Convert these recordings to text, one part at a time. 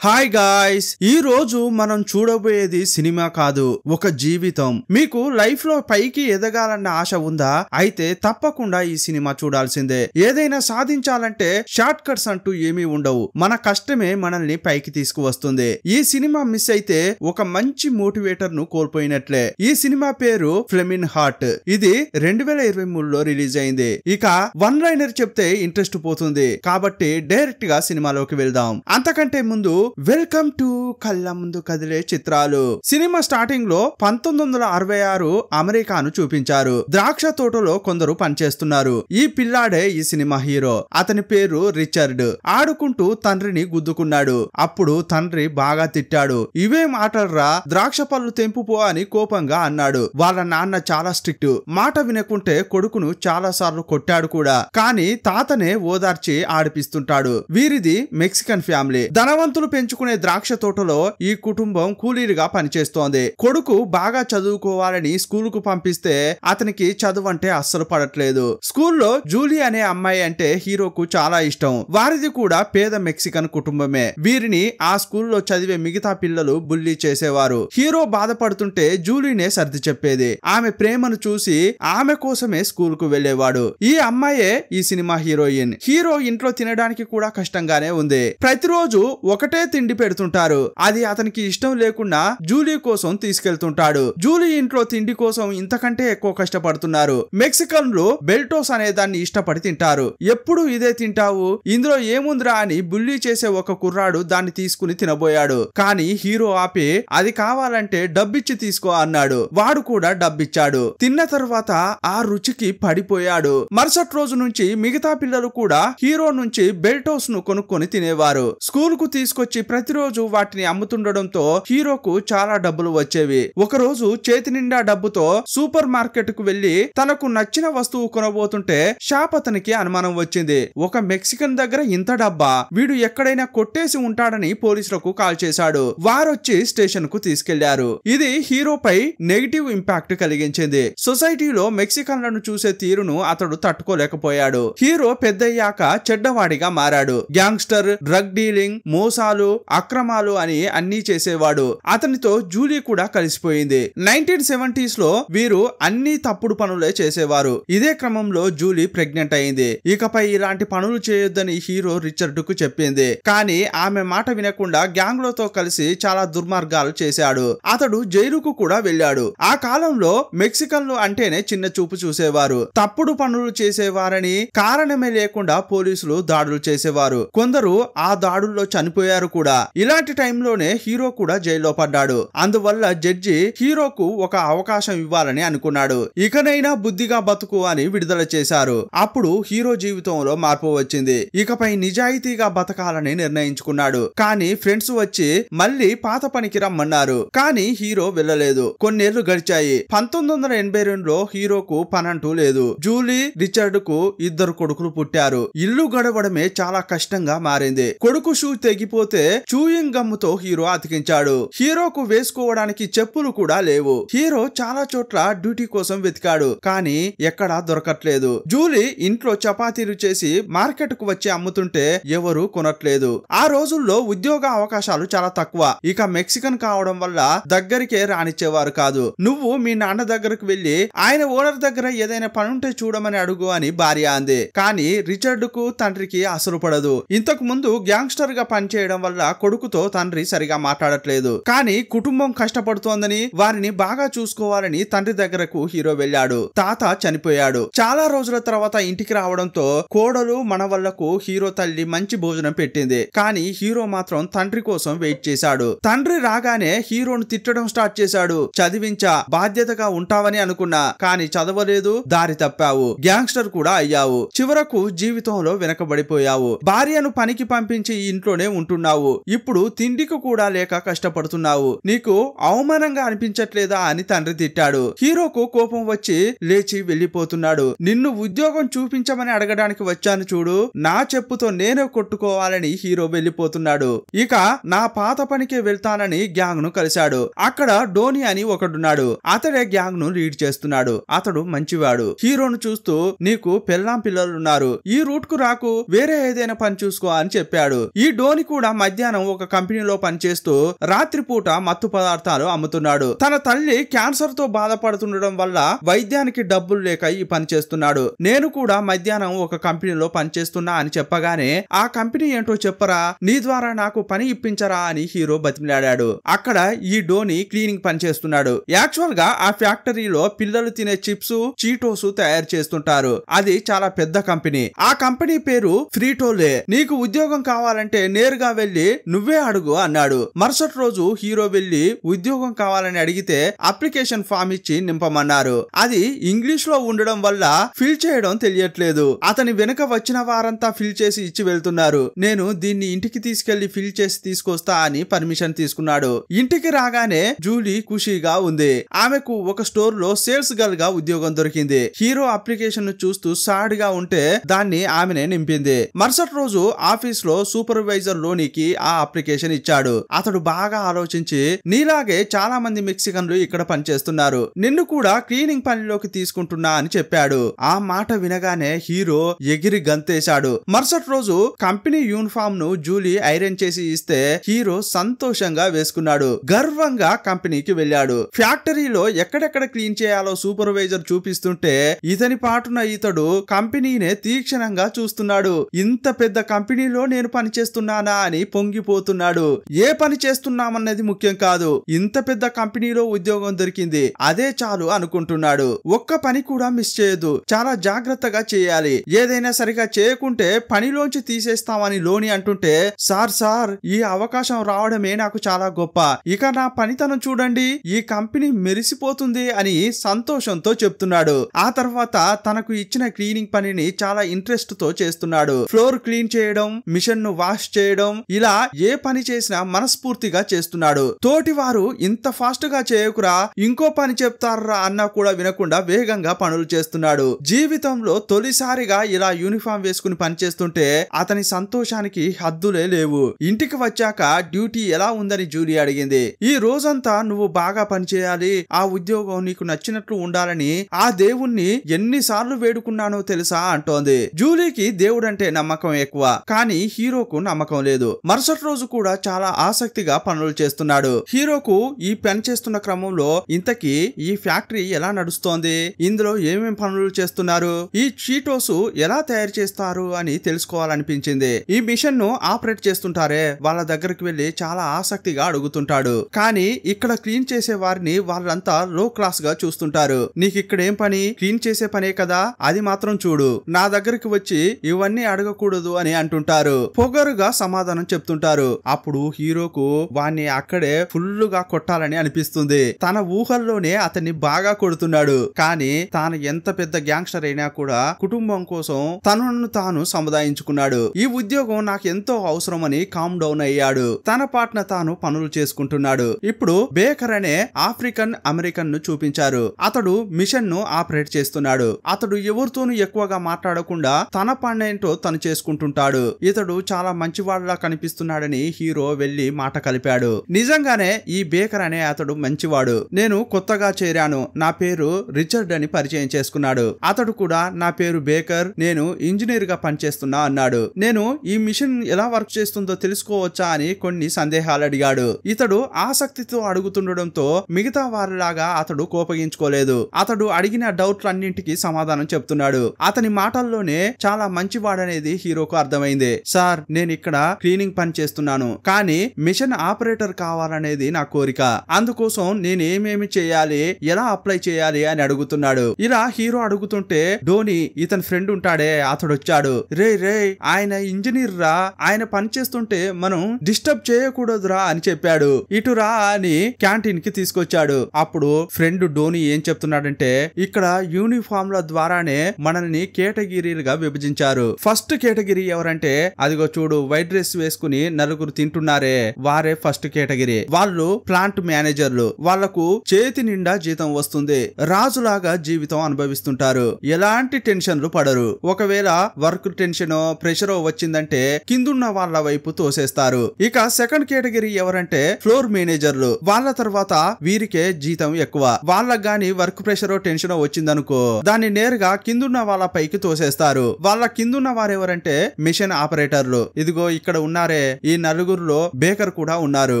Hi guys, ఈ రోజు మనం చూడబోయేది సినిమా కాదు, ఒక జీవితం. మీకు లైఫ్ లో పైకి ఎదగాలన్న ఆశ ఉందా? అయితే తప్పకుండా ఈ సినిమా చూడాల్సిందే. ఏదైనా సాధించాలంటే షార్ట్ కట్స్ అంటూ ఏమీ ఉండవు. మన కష్టమే మనల్ని పైకి తీసుకువస్తుంది. ఈ సినిమా మిస్ అయితే ఒక మంచి మోటివేటర్ ను కోల్పోయినట్లే. ఈ సినిమా పేరు ఫ్లెమింగ్ హార్ట్. ఇది 2023లో రిలీజ్ అయింది. ఇక వన్ లైనర్ చెప్తే ఇంట్రెస్ట్ పోతుంది కాబట్టి డైరెక్ట్ గా సినిమాలోకి వెళ్దాం. అంతకంటే ముందు వెల్కమ్ టు కళ్ళ ముందు కదిలే చిత్రాలు. సినిమా స్టార్టింగ్ లో 1966 అమెరికాను చూపించారు. ద్రాక్ష తోటలో కొందరు పనిచేస్తున్నారు. ఈ పిల్లాడే ఈ సినిమా హీరో. అతని పేరు రిచర్డ్. ఆడుకుంటూ తండ్రిని గుద్దుకున్నాడు. అప్పుడు తండ్రి బాగా తిట్టాడు. ఇవే మాటలరా, ద్రాక్ష పళ్ళు తెంపుపో అని కోపంగా అన్నాడు. వాళ్ళ నాన్న చాలా స్ట్రిక్ట్. మాట వినకుంటే కొడుకును చాలా సార్లు కొట్టాడు కూడా. కానీ తాతనే ఓదార్చి ఆడిపిస్తుంటాడు. వీరిది మెక్సికన్ ఫ్యామిలీ. ధనవంతులు పెంచుకునే ద్రాక్ష తోటలో ఈ కుటుంబం కూలీలుగా పనిచేస్తోంది. కొడుకు బాగా చదువుకోవాలని స్కూల్ కు పంపిస్తే అతనికి చదువు అంటే అస్సలు పడట్లేదు. స్కూల్లో జూలీ అనే అమ్మాయి అంటే హీరోకు చాలా ఇష్టం. వారిది కూడా పేద మెక్సికన్ కుటుంబమే. వీరిని ఆ స్కూల్లో చదివే మిగతా పిల్లలు బుల్లీ చేసేవారు. హీరో బాధపడుతుంటే జూలీనే సర్ది చెప్పేది. ఆమె ప్రేమను చూసి ఆమె కోసమే స్కూల్ కు వెళ్లేవాడు. ఈ అమ్మాయే ఈ సినిమా హీరోయిన్. హీరో ఇంట్లో తినడానికి కూడా కష్టంగానే ఉంది. ప్రతిరోజు ఒకటే తిండి పెడుతుంటారు. అది అతనికి ఇష్టం లేకుండా జూలీ కోసం తీసుకెళ్తుంటాడు. జూలీ ఇంట్లో తిండి కోసం ఇంతకంటే ఎక్కువ కష్టపడుతున్నారు. మెక్సికన్లు బెల్టోస్ అనే దాన్ని ఇష్టపడి తింటారు. ఎప్పుడు ఇదే తింటావు, ఇందులో ఏముందిరా అని బుల్లీ చేసే ఒక కుర్రాడు దాన్ని తీసుకుని తినబోయాడు. కానీ హీరో ఆపి అది కావాలంటే డబ్బిచ్చి తీసుకో అన్నాడు. వాడు కూడా డబ్బిచ్చాడు. తిన్న తర్వాత ఆ రుచికి పడిపోయాడు. మరుసటి రోజు నుంచి మిగతా పిల్లలు కూడా హీరో నుంచి బెల్టోస్ ను కొనుక్కొని తినేవారు. స్కూల్ కు తీసుకొచ్చి ప్రతిరోజు వాటిని అమ్ముతుండడంతో హీరోకు చాలా డబ్బులు వచ్చేవి. ఒకరోజు చేతి నిండా డబ్బుతో సూపర్ మార్కెట్ కు వెళ్లి తనకు నచ్చిన వస్తువు కొనబోతుంటే షాప్ అతనికి అనుమానం వచ్చింది. ఒక మెక్సికన్ దగ్గర ఇంత డబ్బా, వీడు ఎక్కడైనా కొట్టేసి ఉంటాడని పోలీసులకు కాల్ చేశాడు. వారొచ్చి స్టేషన్ కు తీసుకెళ్లారు. ఇది హీరోపై నెగిటివ్ ఇంపాక్ట్ కలిగించింది. సొసైటీలో మెక్సికన్లను చూసే తీరును అతడు తట్టుకోలేకపోయాడు. హీరో పెద్దయ్యాక చెడ్డవాడిగా మారాడు. గ్యాంగ్స్టర్, డ్రగ్ డీలింగ్, మోసాలు, అక్రమాలు అని అన్నీ చేసేవాడు. అతనితో జూలీ కూడా కలిసిపోయింది. 1970s లో వీరు అన్ని తప్పుడు పనులే చేసేవారు. ఇదే క్రమంలో జూలీ ప్రెగ్నెంట్ అయింది. ఇకపై ఇలాంటి పనులు చేయొద్దని హీరో రిచర్డ్ కు చెప్పింది. కానీ ఆమె మాట వినకుండా గ్యాంగ్ లతో కలిసి చాలా దుర్మార్గాలు చేశాడు. అతడు జైలుకు కూడా వెళ్ళాడు. ఆ కాలంలో మెక్సికన్లు అంటేనే చిన్న చూపు చూసేవారు. తప్పుడు పనులు చేసేవారని కారణమే లేకుండా పోలీసులు దాడులు చేసేవారు. కొందరు ఆ దాడుల్లో చనిపోయారు కూడా. ఇలాంటి టైంలోనే హీరో కూడా జైల్లో పడ్డాడు. అందువల్ల జడ్జి హీరోకు ఒక అవకాశం ఇవ్వాలని అనుకున్నాడు. ఇకనైనా బుద్ధిగా బతుకు అని విడుదల చేశారు. అప్పుడు హీరో జీవితంలో మార్పు వచ్చింది. ఇకపై నిజాయితీగా బతకాలని నిర్ణయించుకున్నాడు. కానీ ఫ్రెండ్స్ వచ్చి మళ్ళీ పాత పనికి రమ్మన్నారు. కానీ హీరో వెళ్ళలేదు. కొన్నేళ్లు గడిచాయి. 1982లో హీరోకు పనంటూ లేదు. జూలీ, రిచర్డ్ కు 2 కొడుకులు పుట్టారు. ఇల్లు గడవడమే చాలా కష్టంగా మారింది. కొడుకు షూ తెగిపోతే చూయింగ్ గమ్ముతో హీరో అతికించాడు. హీరోకు వేసుకోవడానికి చెప్పులు కూడా లేవు. హీరో చాలా చోట్ల డ్యూటీ కోసం వెతికాడు. కానీ ఎక్కడా దొరకట్లేదు. జూలీ ఇంట్లో చపాతీలు చేసి మార్కెట్ కు వచ్చి అమ్ముతుంటే ఎవరు కొనట్లేదు. ఆ రోజుల్లో ఉద్యోగ అవకాశాలు చాలా తక్కువ. ఇక మెక్సికన్ కావడం వల్ల దగ్గరికే రానిచ్చేవారు కాదు. నువ్వు మీ నాన్న దగ్గరకు వెళ్లి ఆయన ఓనర్ దగ్గర ఏదైనా పనుంటే చూడమని అడుగు అని భార్య అంది. కానీ రిచర్డ్ కు తండ్రికి అసలు పడదు. ఇంతకు ముందు గ్యాంగ్స్టర్ గా పనిచేయడం వల్ల కొడుకుతో తండ్రి సరిగా మాట్లాడట్లేదు. కానీ కుటుంబం కష్టపడుతోందని వారిని బాగా చూసుకోవాలని తండ్రి దగ్గరకు హీరో వెళ్ళాడు. తాత చనిపోయాడు. చాలా రోజుల తర్వాత ఇంటికి రావడంతో కోడలు మనవళ్లకు హీరో తల్లి మంచి భోజనం పెట్టింది. కానీ హీరో మాత్రం తండ్రి కోసం వెయిట్ చేశాడు. తండ్రి రాగానే హీరోను తిట్టడం స్టార్ట్ చేశాడు. చదివించా, బాధ్యతగా ఉంటావని అనుకున్నా, కానీ చదవలేదు, దారి తప్పావు, గ్యాంగ్స్టర్ కూడా అయ్యావు, చివరకు జీవితంలో వెనకబడిపోయావు, భార్యను పనికి పంపించి ఇంట్లోనే ఉంటున్నావు, ఇప్పుడు తిండికి కూడా లేక కష్టపడుతున్నావు, నీకు అవమానంగా అనిపించట్లేదా అని తండ్రి తిట్టాడు. హీరోకు కోపం వచ్చి లేచి వెళ్లిపోతున్నాడు. నిన్ను ఉద్యోగం చూపించమని అడగడానికి వచ్చాను చూడు, నా చెప్పుతో నేనే కొట్టుకోవాలని హీరో వెళ్లిపోతున్నాడు. ఇక నా పాత పనికే వెళ్తానని గ్యాంగ్ ను కలిశాడు. అక్కడ డోనీ అని ఒకడున్నాడు. అతడే గ్యాంగ్ ను లీడ్ చేస్తున్నాడు. అతడు మంచివాడు. హీరోను చూస్తూ నీకు పెళ్ళాం పిల్లలున్నారు, ఈ రూట్ కు రాకు, వేరే ఏదైనా పని చూసుకో అని చెప్పాడు. ఈ డోనీ కూడా మధ్యాహ్నం ఒక కంపెనీలో పనిచేస్తూ రాత్రిపూట మత్తు పదార్థాలు అమ్ముతున్నాడు. తన తల్లి క్యాన్సర్ తో బాధపడుతుండడం వల్ల వైద్యానికి డబ్బులు లేక ఈ పని చేస్తున్నాడు. నేను కూడా మధ్యాహ్నం ఒక కంపెనీలో పనిచేస్తున్నా అని చెప్పగానే ఆ కంపెనీ ఏంటో చెప్పరా, నీ ద్వారా నాకు పని ఇప్పించరా అని హీరో బతిమిలాడాడు. అక్కడ ఈ డోనీ క్లీనింగ్ పని చేస్తున్నాడు. యాక్చువల్ గా ఆ ఫ్యాక్టరీలో పిల్లలు తినే చిప్స్, చీటోస్ తయారు చేస్తుంటారు. అది చాలా పెద్ద కంపెనీ. ఆ కంపెనీ పేరు ఫ్రీటోలే. నీకు ఉద్యోగం కావాలంటే నేరుగా వెళ్లి నువ్వే అడుగు అన్నాడు. మరుసటి రోజు హీరో వెళ్లి ఉద్యోగం కావాలని అడిగితే అప్లికేషన్ ఫామ్ ఇచ్చి నింపమన్నారు. అది ఇంగ్లీష్ లో ఉండడం వల్ల ఫిల్ చేయడం తెలియట్లేదు. అతని వెనుక వచ్చిన వారంతా ఫిల్ చేసి ఇచ్చి వెళ్తున్నారు. నేను దీన్ని ఇంటికి తీసుకెళ్లి ఫిల్ చేసి తీసుకొస్తా అని పర్మిషన్ తీసుకున్నాడు. ఇంటికి రాగానే జూలీ ఖుషీగా ఉంది. ఆమెకు ఒక స్టోర్ లో సేల్స్ గర్ల్ గా ఉద్యోగం దొరికింది. హీరో అప్లికేషన్ ను చూస్తూ సాడ్ గా ఉంటే దాన్ని ఆమెనే నింపింది. మరుసటి రోజు ఆఫీస్ లో సూపర్వైజర్ లోనికి ఆ అప్లికేషన్ ఇచ్చాడు. అతడు బాగా ఆలోచించి, నీలాగే చాలా మంది మెక్సికన్లు ఇక్కడ పనిచేస్తున్నారు, నిన్ను కూడా క్లీనింగ్ పనిలోకి తీసుకుంటున్నా అని చెప్పాడు. ఆ మాట వినగానే హీరో ఎగిరి గంతేశాడు. మరుసటి రోజు కంపెనీ యూనిఫామ్ ను జూలీ ఐరన్ చేసి ఇస్తే హీరో సంతోషంగా వేసుకున్నాడు. గర్వంగా కంపెనీకి వెళ్ళాడు. ఫ్యాక్టరీలో ఎక్కడెక్కడ క్లీన్ చేయాలో సూపర్వైజర్ చూపిస్తుంటే ఇతని పాటున ఇతడు కంపెనీనే తీక్షణంగా చూస్తున్నాడు. ఇంత పెద్ద కంపెనీలో నేను పని చేస్తున్నానా అని పొంగిపోతున్నాడు. ఏ పని చేస్తున్నామన్నది ముఖ్యం కాదు, ఇంత పెద్ద కంపెనీలో ఉద్యోగం దొరికింది, అదే చాలు అనుకుంటున్నాడు. ఒక్క పని కూడా మిస్ చేయదు, చాలా జాగ్రత్తగా చేయాలి, ఏదైనా సరిగా చేయకుంటే పనిలోంచి తీసేస్తామని లోని అంటుంటే, సార్ ఈ అవకాశం రావడమే నాకు చాలా గొప్ప, ఇక నా పనితనం చూడండి, ఈ కంపెనీ మెరిసిపోతుంది అని సంతోషంతో చెప్తున్నాడు. ఆ తర్వాత తనకు ఇచ్చిన క్లీనింగ్ పనిని చాలా ఇంట్రెస్ట్ తో చేస్తున్నాడు. ఫ్లోర్ క్లీన్ చేయడం, మిషన్ ను వాష్ చేయడం, ఇలా ఏ పని చేసినా మనస్ఫూర్తిగా చేస్తున్నాడు. తోటి వారు ఇంత ఫాస్ట్ గా చేయకురా, ఇంకో పని చెప్తారా అన్నా కూడా వినకుండా వేగంగా పనులు చేస్తున్నాడు. జీవితంలో తొలిసారిగా ఇలా యూనిఫామ్ వేసుకుని పనిచేస్తుంటే అతని సంతోషానికి హద్దులే లేవు. ఇంటికి వచ్చాక డ్యూటీ ఎలా ఉందని జూలీ అడిగింది. ఈ రోజంతా నువ్వు బాగా పనిచేయాలి, ఆ ఉద్యోగం నీకు నచ్చినట్లు ఉండాలని ఆ దేవుణ్ణి ఎన్నిసార్లు వేడుకున్నానో తెలుసా అంటోంది. జూలీకి దేవుడంటే నమ్మకం ఎక్కువ, కానీ హీరోకు నమ్మకం లేదు. మరుసటి రోజు కూడా చాలా ఆసక్తిగా పనులు చేస్తున్నాడు. హీరోకు ఈ పని చేస్తున్న క్రమంలో ఇంతకీ ఈ ఫ్యాక్టరీ ఎలా నడుస్తోంది, ఇందులో ఏమేం పనులు చేస్తున్నారు, ఈ చీటోస్ ఎలా తయారు చేస్తారు అని తెలుసుకోవాలనిపించింది. ఈ మిషన్ ను ఆపరేట్ చేస్తుంటారే వాళ్ళ దగ్గరికి వెళ్లి చాలా ఆసక్తిగా అడుగుతుంటాడు. కానీ ఇక్కడ క్లీన్ చేసే వారిని వాళ్ళంతా లో క్లాస్ గా చూస్తుంటారు. నీకు ఇక్కడ ఏం పని, క్లీన్ చేసే పనే కదా, అది మాత్రం చూడు, నా దగ్గరికి వచ్చి ఇవన్నీ అడగకూడదు అని అంటుంటారు. పొగరుగా సమాధానం చెప్తుంటారు. అప్పుడు హీరోకు వాణ్ణి అక్కడే ఫుల్లుగా కొట్టాలని అనిపిస్తుంది. తన ఊహల్లోనే అతన్ని బాగా కొడుతున్నాడు. కానీ తాను ఎంత పెద్ద గ్యాంగ్స్టర్ అయినా కూడా కుటుంబం కోసం తనను తాను సముదాయించుకున్నాడు. ఈ ఉద్యోగం నాకు ఎంతో అవసరమని కామ్ డౌన్ అయ్యాడు. తన పాటన తాను పనులు చేసుకుంటున్నాడు. ఇప్పుడు బేకర్ అనే ఆఫ్రికన్ అమెరికన్ ను చూపించారు. అతడు మిషన్ ను ఆపరేట్ చేస్తున్నాడు. అతడు ఎవరితోనూ ఎక్కువగా మాట్లాడకుండా తన పనేంటో తను చేసుకుంటుంటాడు. ఇతడు చాలా మంచివాళ్లా కనిపిస్తున్నాడని హీరో వెళ్లి మాట కలిపాడు. నిజంగానే ఈ బేకర్ అనే అతడు మంచివాడు. నేను కొత్తగా చేరాను, నా పేరు రిచర్డ్ అని పరిచయం చేసుకున్నాడు. అతడు కూడా నా పేరు బేకర్, నేను ఇంజనీర్ గా పనిచేస్తున్నా అన్నాడు. నేను ఈ మిషన్ ఎలా వర్క్ చేస్తుందో తెలుసుకోవచ్చా అని కొన్ని సందేహాలు అడిగాడు. ఇతడు ఆసక్తితో అడుగుతుండడంతో మిగతా వారిలాగా అతడు కోపగించుకోలేదు. అతడు అడిగిన డౌట్లన్నింటికి సమాధానం చెప్తున్నాడు. అతని మాటల్లోనే చాలా మంచివాడనేది హీరోకు అర్థమైంది. సార్, నేను ఇక్కడ క్లీనింగ్ పని చేస్తున్నాను, కానీ మిషన్ ఆపరేటర్ కావాలనేది నా కోరిక, అందుకోసం నేను ఏమేమి చేయాలి, ఎలా అప్లై చేయాలి అని అడుగుతున్నాడు. ఇలా హీరో అడుగుతుంటే డోనీ, ఇతని ఫ్రెండ్ ఉంటాడే, అతడు వచ్చాడు. రే ఆయన ఇంజనీర్ రా, ఆయన పని చేస్తుంటే మనం డిస్టర్బ్ చేయకూడదురా అని చెప్పాడు. ఇటు రా అని క్యాంటీన్ కి తీసుకొచ్చాడు. అప్పుడు ఫ్రెండ్ డోనీ ఏం చెప్తున్నాడంటే, ఇక్కడ యూనిఫామ్ల ద్వారానే మనల్ని కేటగిరీలుగా విభజించారు. ఫస్ట్ కేటగిరీ ఎవరంటే అదిగో చూడు, వైట్ డ్రెస్ వేసుకుని నలుగురు తింటున్నారే, వారే ఫస్ట్ కేటగిరీ. వాళ్ళు ప్లాంట్ మేనేజర్లు. వాళ్లకు చేతి నిండా జీతం వస్తుంది, రాజులాగా జీవితం అనుభవిస్తుంటారు, ఎలాంటి టెన్షన్లు పడరు. ఒకవేళ వర్క్ టెన్షన్ ప్రెషర్ వచ్చిందంటే కిందున్న వాళ్ళ వైపు తోసేస్తారు. ఇక సెకండ్ కేటగిరీ ఎవరంటే ఫ్లోర్ మేనేజర్లు. వాళ్ళ తర్వాత వీరికే జీతం ఎక్కువ. వాళ్ళకి గాని వర్క్ ప్రెషర్ టెన్షన్ వచ్చిందనుకో, దాన్ని నేరుగా కిందున్న వాళ్ళ పైకి తోసేస్తారు. వాళ్ళ కిందున్న వారెవరంటే మిషన్ ఆపరేటర్లు. ఇదిగో ఇక్కడ ఉన్నారే ఉన్నారే ఈ నలుగురులో బేకర్ కూడా ఉన్నారు.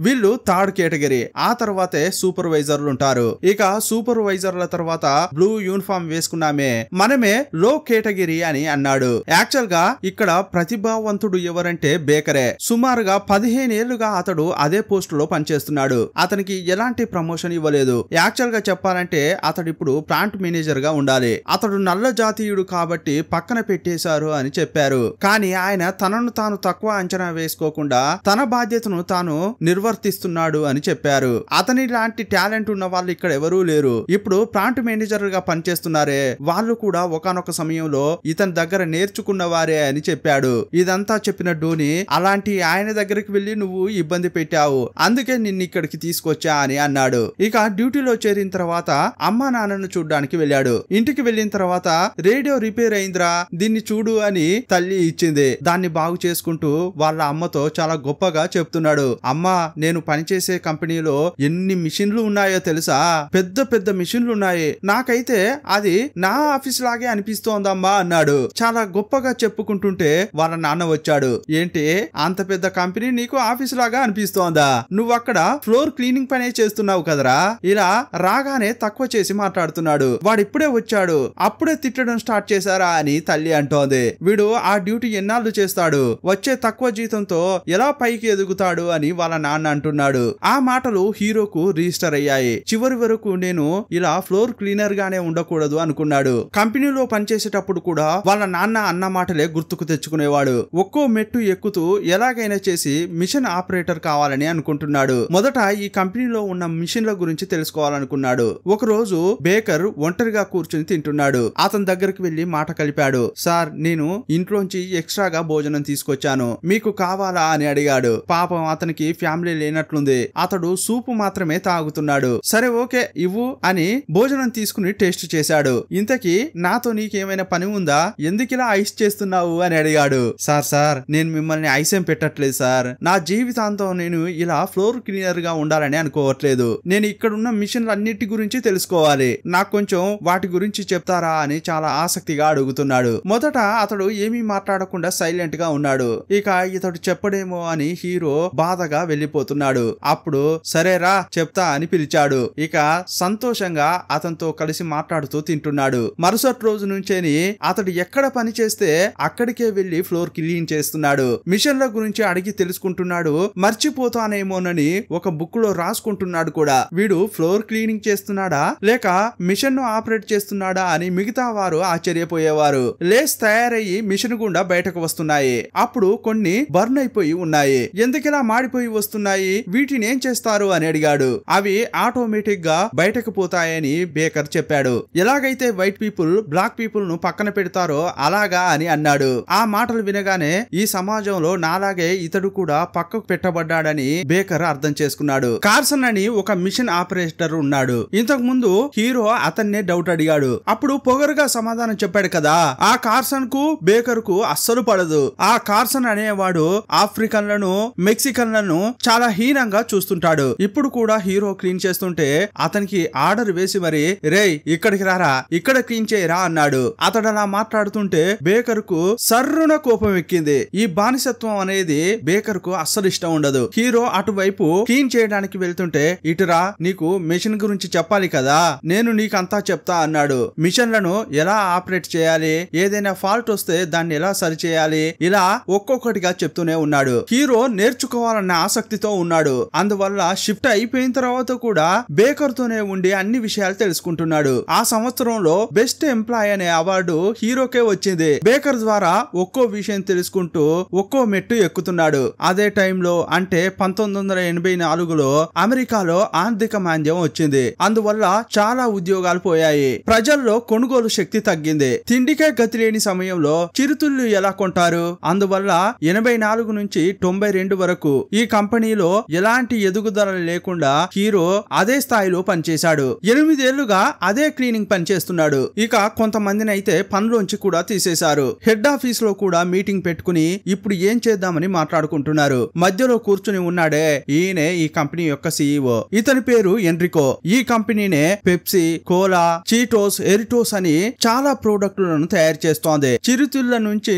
వీళ్ళు థర్డ్ కేటగిరీ. ఆ తర్వాతే సూపర్వైజర్లు ఉంటారు. ఇక సూపర్వైజర్ల తర్వాత బ్లూ యూనిఫామ్ వేసుకున్నామే మనమే లో కేటగిరీ అని అన్నాడు. యాక్చువల్ గా ఇక్కడ ప్రతిభావంతుడు ఎవరంటే బేకరే. సుమారుగా 15 ఏళ్లుగా అతడు అదే పోస్ట్ లో పనిచేస్తున్నాడు. అతనికి ఎలాంటి ప్రమోషన్ ఇవ్వలేదు. యాక్చువల్ గా చెప్పాలంటే అతడు ఇప్పుడు ప్లాంట్ మేనేజర్ గా ఉండాలి. అతడు నల్ల జాతీయుడు కాబట్టి పక్కన పెట్టేశారు అని చెప్పారు. కానీ ఆయన తనను తాను తక్కువ అంచనా వేసుకోకుండా తన బాధ్యతను తాను నిర్వర్తిస్తున్నాడు అని చెప్పారు. అతని లాంటి టాలెంట్ ఉన్న వాళ్ళు ఇక్కడ ఎవరూ లేరు. ఇప్పుడు ప్లాంట్ మేనేజర్ గా పనిచేస్తున్నారే వాళ్ళు కూడా ఒకానొక సమయంలో ఇతని దగ్గర నేర్చుకున్న వారే అని చెప్పాడు. ఇదంతా చెప్పిన ధోని అలాంటి ఆయన దగ్గరికి వెళ్లి నువ్వు ఇబ్బంది పెట్టావు, అందుకే నిన్ను ఇక్కడికి తీసుకొచ్చా అని అన్నాడు. ఇక డ్యూటీలో చేరిన తర్వాత అమ్మా నాన్నను చూడ్డానికి వెళ్ళాడు. ఇంటికి వెళ్ళిన తర్వాత రేడియో రిపేర్ అయిందిరా దీన్ని చూడు అని తల్లి ఇచ్చింది. దాన్ని బాగు చేసుకుంటూ వాళ్ళ అమ్మతో చాలా గొప్పగా చెప్తున్నాడు. అమ్మా నేను పనిచేసే కంపెనీలో ఎన్ని మిషన్లు ఉన్నాయో తెలుసా, పెద్ద పెద్ద మిషన్లు ఉన్నాయి, నాకైతే అది నా ఆఫీస్ లాగే అనిపిస్తోందమ్మా అన్నాడు. చాలా గొప్పగా చెప్పుకుంటుంటే వాళ్ళ నాన్న వచ్చాడు. ఏంటి అంత పెద్ద కంపెనీ నీకు ఆఫీస్ లాగా అనిపిస్తోందా, నువ్వు అక్కడ ఫ్లోర్ క్లీనింగ్ పనే చేస్తున్నావు కదరా. ఇలా రాగానే తక్కువ చేసి మాట్లాడుతున్నాడు. వాడిప్పుడే వచ్చాడు అప్పుడే తిట్టడం స్టార్ట్ చేశారా అని తల్లి అంటోంది. వీడు ఆ డ్యూటీ ఎన్నాళ్ళు చేస్తాడు, వచ్చే తక్కువ జీతంతో ఎలా పైకి ఎదుగుతాడు అని వాళ్ళ నాన్న అంటున్నాడు. ఆ మాటలు హీరోకు రిజిస్టర్ అయ్యాయి. చివరి వరకు నేను ఇలా ఫ్లోర్ క్లీనర్ గానే ఉండకూడదు అనుకున్నాడు. కంపెనీలో పనిచేసేటప్పుడు కూడా వాళ్ళ నాన్న అన్న మాటలే గుర్తుకు తెచ్చుకునేవాడు. ఒక్కో మెట్టు ఎక్కుతూ ఎలాగైనా చేసి మిషన్ ఆపరేటర్ కావాలని అనుకుంటున్నాడు. మొదట ఈ కంపెనీలో ఉన్న మిషన్ల గురించి తెలుసుకోవాలనుకున్నాడు. ఒక రోజు బేకర్ ఒంటరిగా కూర్చుని తింటున్నాడు. అతని దగ్గరికి వెళ్లి మాట కలిపాడు. సార్ నేను ఇంట్లోంచి ఎక్స్ట్రాగా భోజనం తీసుకొచ్చాను, మీకు కావాలా అని అడిగాడు. పాపం అతనికి ఫ్యామిలీ లేనట్లుంది. అతడు సూపు మాత్రమే తాగుతున్నాడు. సరే ఓకే ఇవ్వు అని భోజనం తీసుకుని టేస్ట్ చేశాడు. ఇంతకీ నాతో నీకేమైనా పని ఉందా, ఎందుకిలా ఐస్ చేస్తున్నావు అని అడిగాడు. సార్ నేను మిమ్మల్ని ఐసేం పెట్టట్లేదు సార్, నా జీవితాంతం నేను ఇలా ఫ్లోర్ క్లీనర్ గా ఉండాలని అనుకోవట్లేదు. నేను ఇక్కడున్న మిషన్లు అన్నిటి గురించి తెలుసుకోవాలి, నాకు కొంచెం వాటి గురించి చెప్తారా అని చాలా ఆసక్తిగా అడుగుతున్నాడు. మొదట అతడు ఏమీ మాట్లాడకుండా సైలెంట్ గా ఉన్నాడు. ఇక ఇతడు చెప్పడేమో అని హీరో బాధగా వెళ్లిపోతున్నాడు. అప్పుడు సరేరా చెప్తా అని పిలిచాడు. ఇక సంతోషంగా అతనితో కలిసి మాట్లాడుతూ తింటున్నాడు. మరుసటి రోజు నుంచేని అతడు ఎక్కడ పని చేస్తే అక్కడికే వెళ్లి ఫ్లోర్ క్లీన్ చేస్తున్నాడు. మిషన్ల గురించి అడిగి తెలుసుకుంటున్నాడు. మర్చిపోతానేమోనని ఒక బుక్ లో రాసుకుంటున్నాడు కూడా. వీడు ఫ్లోర్ క్లీనింగ్ చేస్తున్నాడా లేక మిషన్ ను ఆపరేట్ చేస్తున్నాడా అని మిగతా వారు ఆశ్చర్యపోయేవారు. లేస్ తయారయ్యి మిషన్ గుండా బయటకు వస్తున్నాయి. అప్పుడు కొన్ని బర్న్ అయిపోయి ఉన్నాయి. ఎందుకిలా మాడిపోయి వస్తున్నాయి, వీటిని ఏం చేస్తారు అని అడిగాడు. అవి ఆటోమేటిక్ గా బయటకు పోతాయని బేకర్ చెప్పాడు. ఎలాగైతే వైట్ పీపుల్ బ్లాక్ పీపుల్ ను పక్కన పెడతారో అలాగా అని అన్నాడు. ఆ మాటలు వినగానే ఈ సమాజంలో నాలాగే ఇతడు కూడా పక్కకు పెట్టబడ్డాడని బేకర్ అర్థం చేసుకున్నాడు. కార్సన్ అని ఒక మిషన్ ఆపరేటర్ ఉన్నాడు. ఇంతకు ముందు హీరో అతన్నే డౌట్ అడిగాడు. అప్పుడు పొగరుగా సమాధానం చెప్పాడు కదా. ఆ కార్సన్ కు బేకర్ కు అస్సలు పడదు. ఆ కార్సన్ అనేవాడు ఆఫ్రికన్లను మెక్సికన్లను చాలా హీనంగా చూస్తుంటాడు. ఇప్పుడు కూడా హీరో క్లీన్ చేస్తుంటే అతనికి ఆర్డర్ వేసి మరి రేయ్ ఇక్కడికి రారా, ఇక్కడ క్లీన్ చేయరా అన్నాడు. అతడు అలా మాట్లాడుతుంటే బేకర్ కు సర్రున కోపం ఎక్కింది. ఈ బానిసత్వం అనేది బేకర్ కు అస్సలు ఇష్టం ఉండదు. హీరో అటువైపు క్లీన్ చేయడానికి వెళ్తుంటే ఇటురా నీకు మిషన్ గురించి చెప్పాలి కదా, నేను నీకంతా చెప్తా అన్నాడు. మిషన్లను ఎలా ఆపరేట్ చేయాలి, ఏదైనా ఫాల్ట్ వస్తే దాన్ని ఎలా సరి చేయాలి, ఇలా ఒక్కొక్కటిగా చెప్తూనే ఉన్నాడు. హీరో నేర్చుకోవాలన్న ఆసక్తితో ఉన్నాడు. అందువల్ల షిఫ్ట్ అయిపోయిన తర్వాత కూడా బేకర్ తోనే ఉండి అన్ని విషయాలు తెలుసుకుంటున్నాడు. ఆ సంవత్సరంలో బెస్ట్ ఎంప్లాయ్ అనే అవార్డు హీరోకే వచ్చింది. బేకర్ ద్వారా ఒక్కో విషయం తెలుసుకుంటూ ఒక్కో మెట్టు ఎక్కుతున్నాడు. అదే టైంలో అంటే 1984లో అమెరికాలో ఆర్థిక మాంద్యం వచ్చింది. అందువల్ల చాలా ఉద్యోగాలు పోయాయి. ప్రజల్లో కొనుగోలు శక్తి తగ్గింది. తిండికే గతి లేని సమయంలో చిరుతిళ్ళు ఎలా కొంటారు? అందువల్ల 84 నుంచి 92 వరకు ఈ కంపెనీలో ఎలాంటి ఎదుగుదల లేకుండా హీరో అదే స్థాయిలో పనిచేశాడు. 8 ఏళ్లుగా అదే క్లీనింగ్ పని చేస్తున్నాడు. ఇక కొంతమందిని అయితే పనిలోంచి కూడా తీసేశారు. హెడ్ ఆఫీస్ లో కూడా మీటింగ్ పెట్టుకుని ఇప్పుడు ఏం చేద్దామని మాట్లాడుకుంటున్నారు. మధ్యలో కూర్చుని ఉన్నాడే ఈయనే ఈ కంపెనీ యొక్క సీఈఓ. ఇతని పేరు ఎన్రికో. ఈ కంపెనీనే పెప్సీ, కోలా, చీటోస్, ఎరిటోస్ అని చాలా ప్రోడక్టులను తయారు చేస్తోంది. చిరుతిళ్ల నుంచి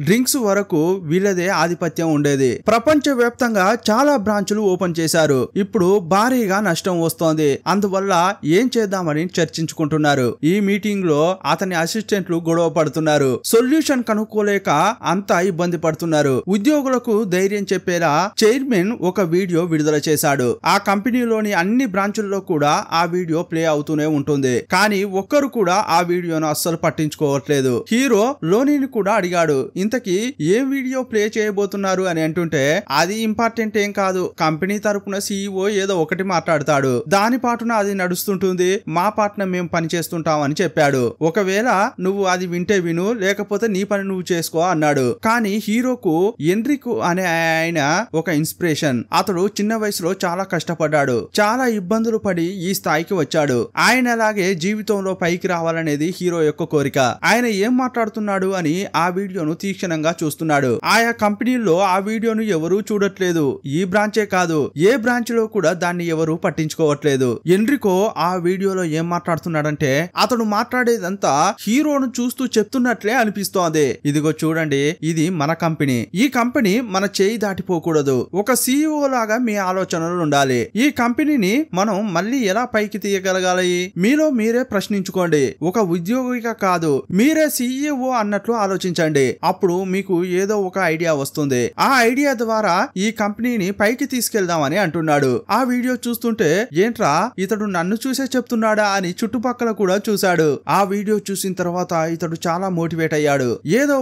డ్రింక్స్ వరకు వీళ్ళదే ఆధిపత్యం ఆధిపత్యం ఉండేది. ప్రపంచ వ్యాప్తంగా చాలా బ్రాంచులు ఓపెన్ చేశారు. ఇప్పుడు భారీగా నష్టం వస్తోంది. అందువల్ల ఏం చేద్దామని చర్చించుకుంటున్నారు. ఈ మీటింగ్ లో అతని అసిస్టెంట్లు గొడవ పడుతున్నారు. సొల్యూషన్ కనుక్కోలేక అంతా ఇబ్బంది పడుతున్నారు. ఉద్యోగులకు ధైర్యం చెప్పేలా చైర్మన్ ఒక వీడియో విడుదల చేశాడు. ఆ కంపెనీలోని అన్ని బ్రాంచుల్లో కూడా ఆ వీడియో ప్లే అవుతూనే ఉంటుంది. కానీ ఒక్కరు కూడా ఆ వీడియోను అస్సలు పట్టించుకోవట్లేదు. హీరో లోనీని కూడా అడిగాడు, ఇంతకీ ఏం వీడియో ప్లే చేయబోతున్నారు అని అంటుంటే, అది ఇంపార్టెంట్ ఏం కాదు, కంపెనీ తరపున CEO ఏదో ఒకటి మాట్లాడతాడు, దాని పాటున అది నడుస్తుంటుంది, మా పాటున మేము పని చేస్తుంటాం అని చెప్పాడు. ఒకవేళ నువ్వు అది వింటే విను, లేకపోతే నీ పని నువ్వు చేసుకో అన్నాడు. కానీ హీరోకు ఎన్రిక్ అనే ఆయన ఒక ఇన్స్పిరేషన్. అతడు చిన్న వయసులో చాలా కష్టపడ్డాడు, చాలా ఇబ్బందులు పడి ఈ స్థాయికి వచ్చాడు. ఆయన అలాగే జీవితంలో పైకి రావాలనేది హీరో యొక్క కోరిక. ఆయన ఏం మాట్లాడుతున్నాడు అని ఆ వీడియోను తీక్షణంగా చూస్తున్నాడు. ఆయా కంపెనీల్లో ఆ వీడియోను ఎవరూ చూడట్లేదు. ఈ బ్రాంచే కాదు, ఏ బ్రాంచ్ లో కూడా దాన్ని ఎవరూ పట్టించుకోవట్లేదు. ఎన్రికో ఆ వీడియోలో ఏం మాట్లాడుతున్నాడంటే, అతడు మాట్లాడేదంతా హీరోను చూస్తూ చెప్తున్నట్లే అనిపిస్తోంది. ఇదిగో చూడండి, ఇది మన కంపెనీ. ఈ కంపెనీ మన చేయి దాటిపోకూడదు. ఒక CEO లాగా మీ ఆలోచనలు ఉండాలి. ఈ కంపెనీని మనం మళ్ళీ ఎలా పైకి తీయగలగాలి? మీలో మీరే ప్రశ్నించుకోండి. ఒక ఉద్యోగిగా కాదు, మీరే CEO అన్నట్లు ఆలోచించండి. అప్పుడు మీకు ఏదో ఒక ఐడియా వస్తుంది. ఆ ఐడియా ద్వారా ఈ కంపెనీని పైకి తీసుకెళ్దామని అంటున్నాడు. ఆ వీడియో చూస్తుంటే, ఏంట్రా ఇతడు నన్ను చూసే చెప్తున్నాడా అని చుట్టుపక్కల కూడా చూశాడు. ఆ వీడియో చూసిన తర్వాత ఇతడు చాలా మోటివేట్ అయ్యాడు. ఏదో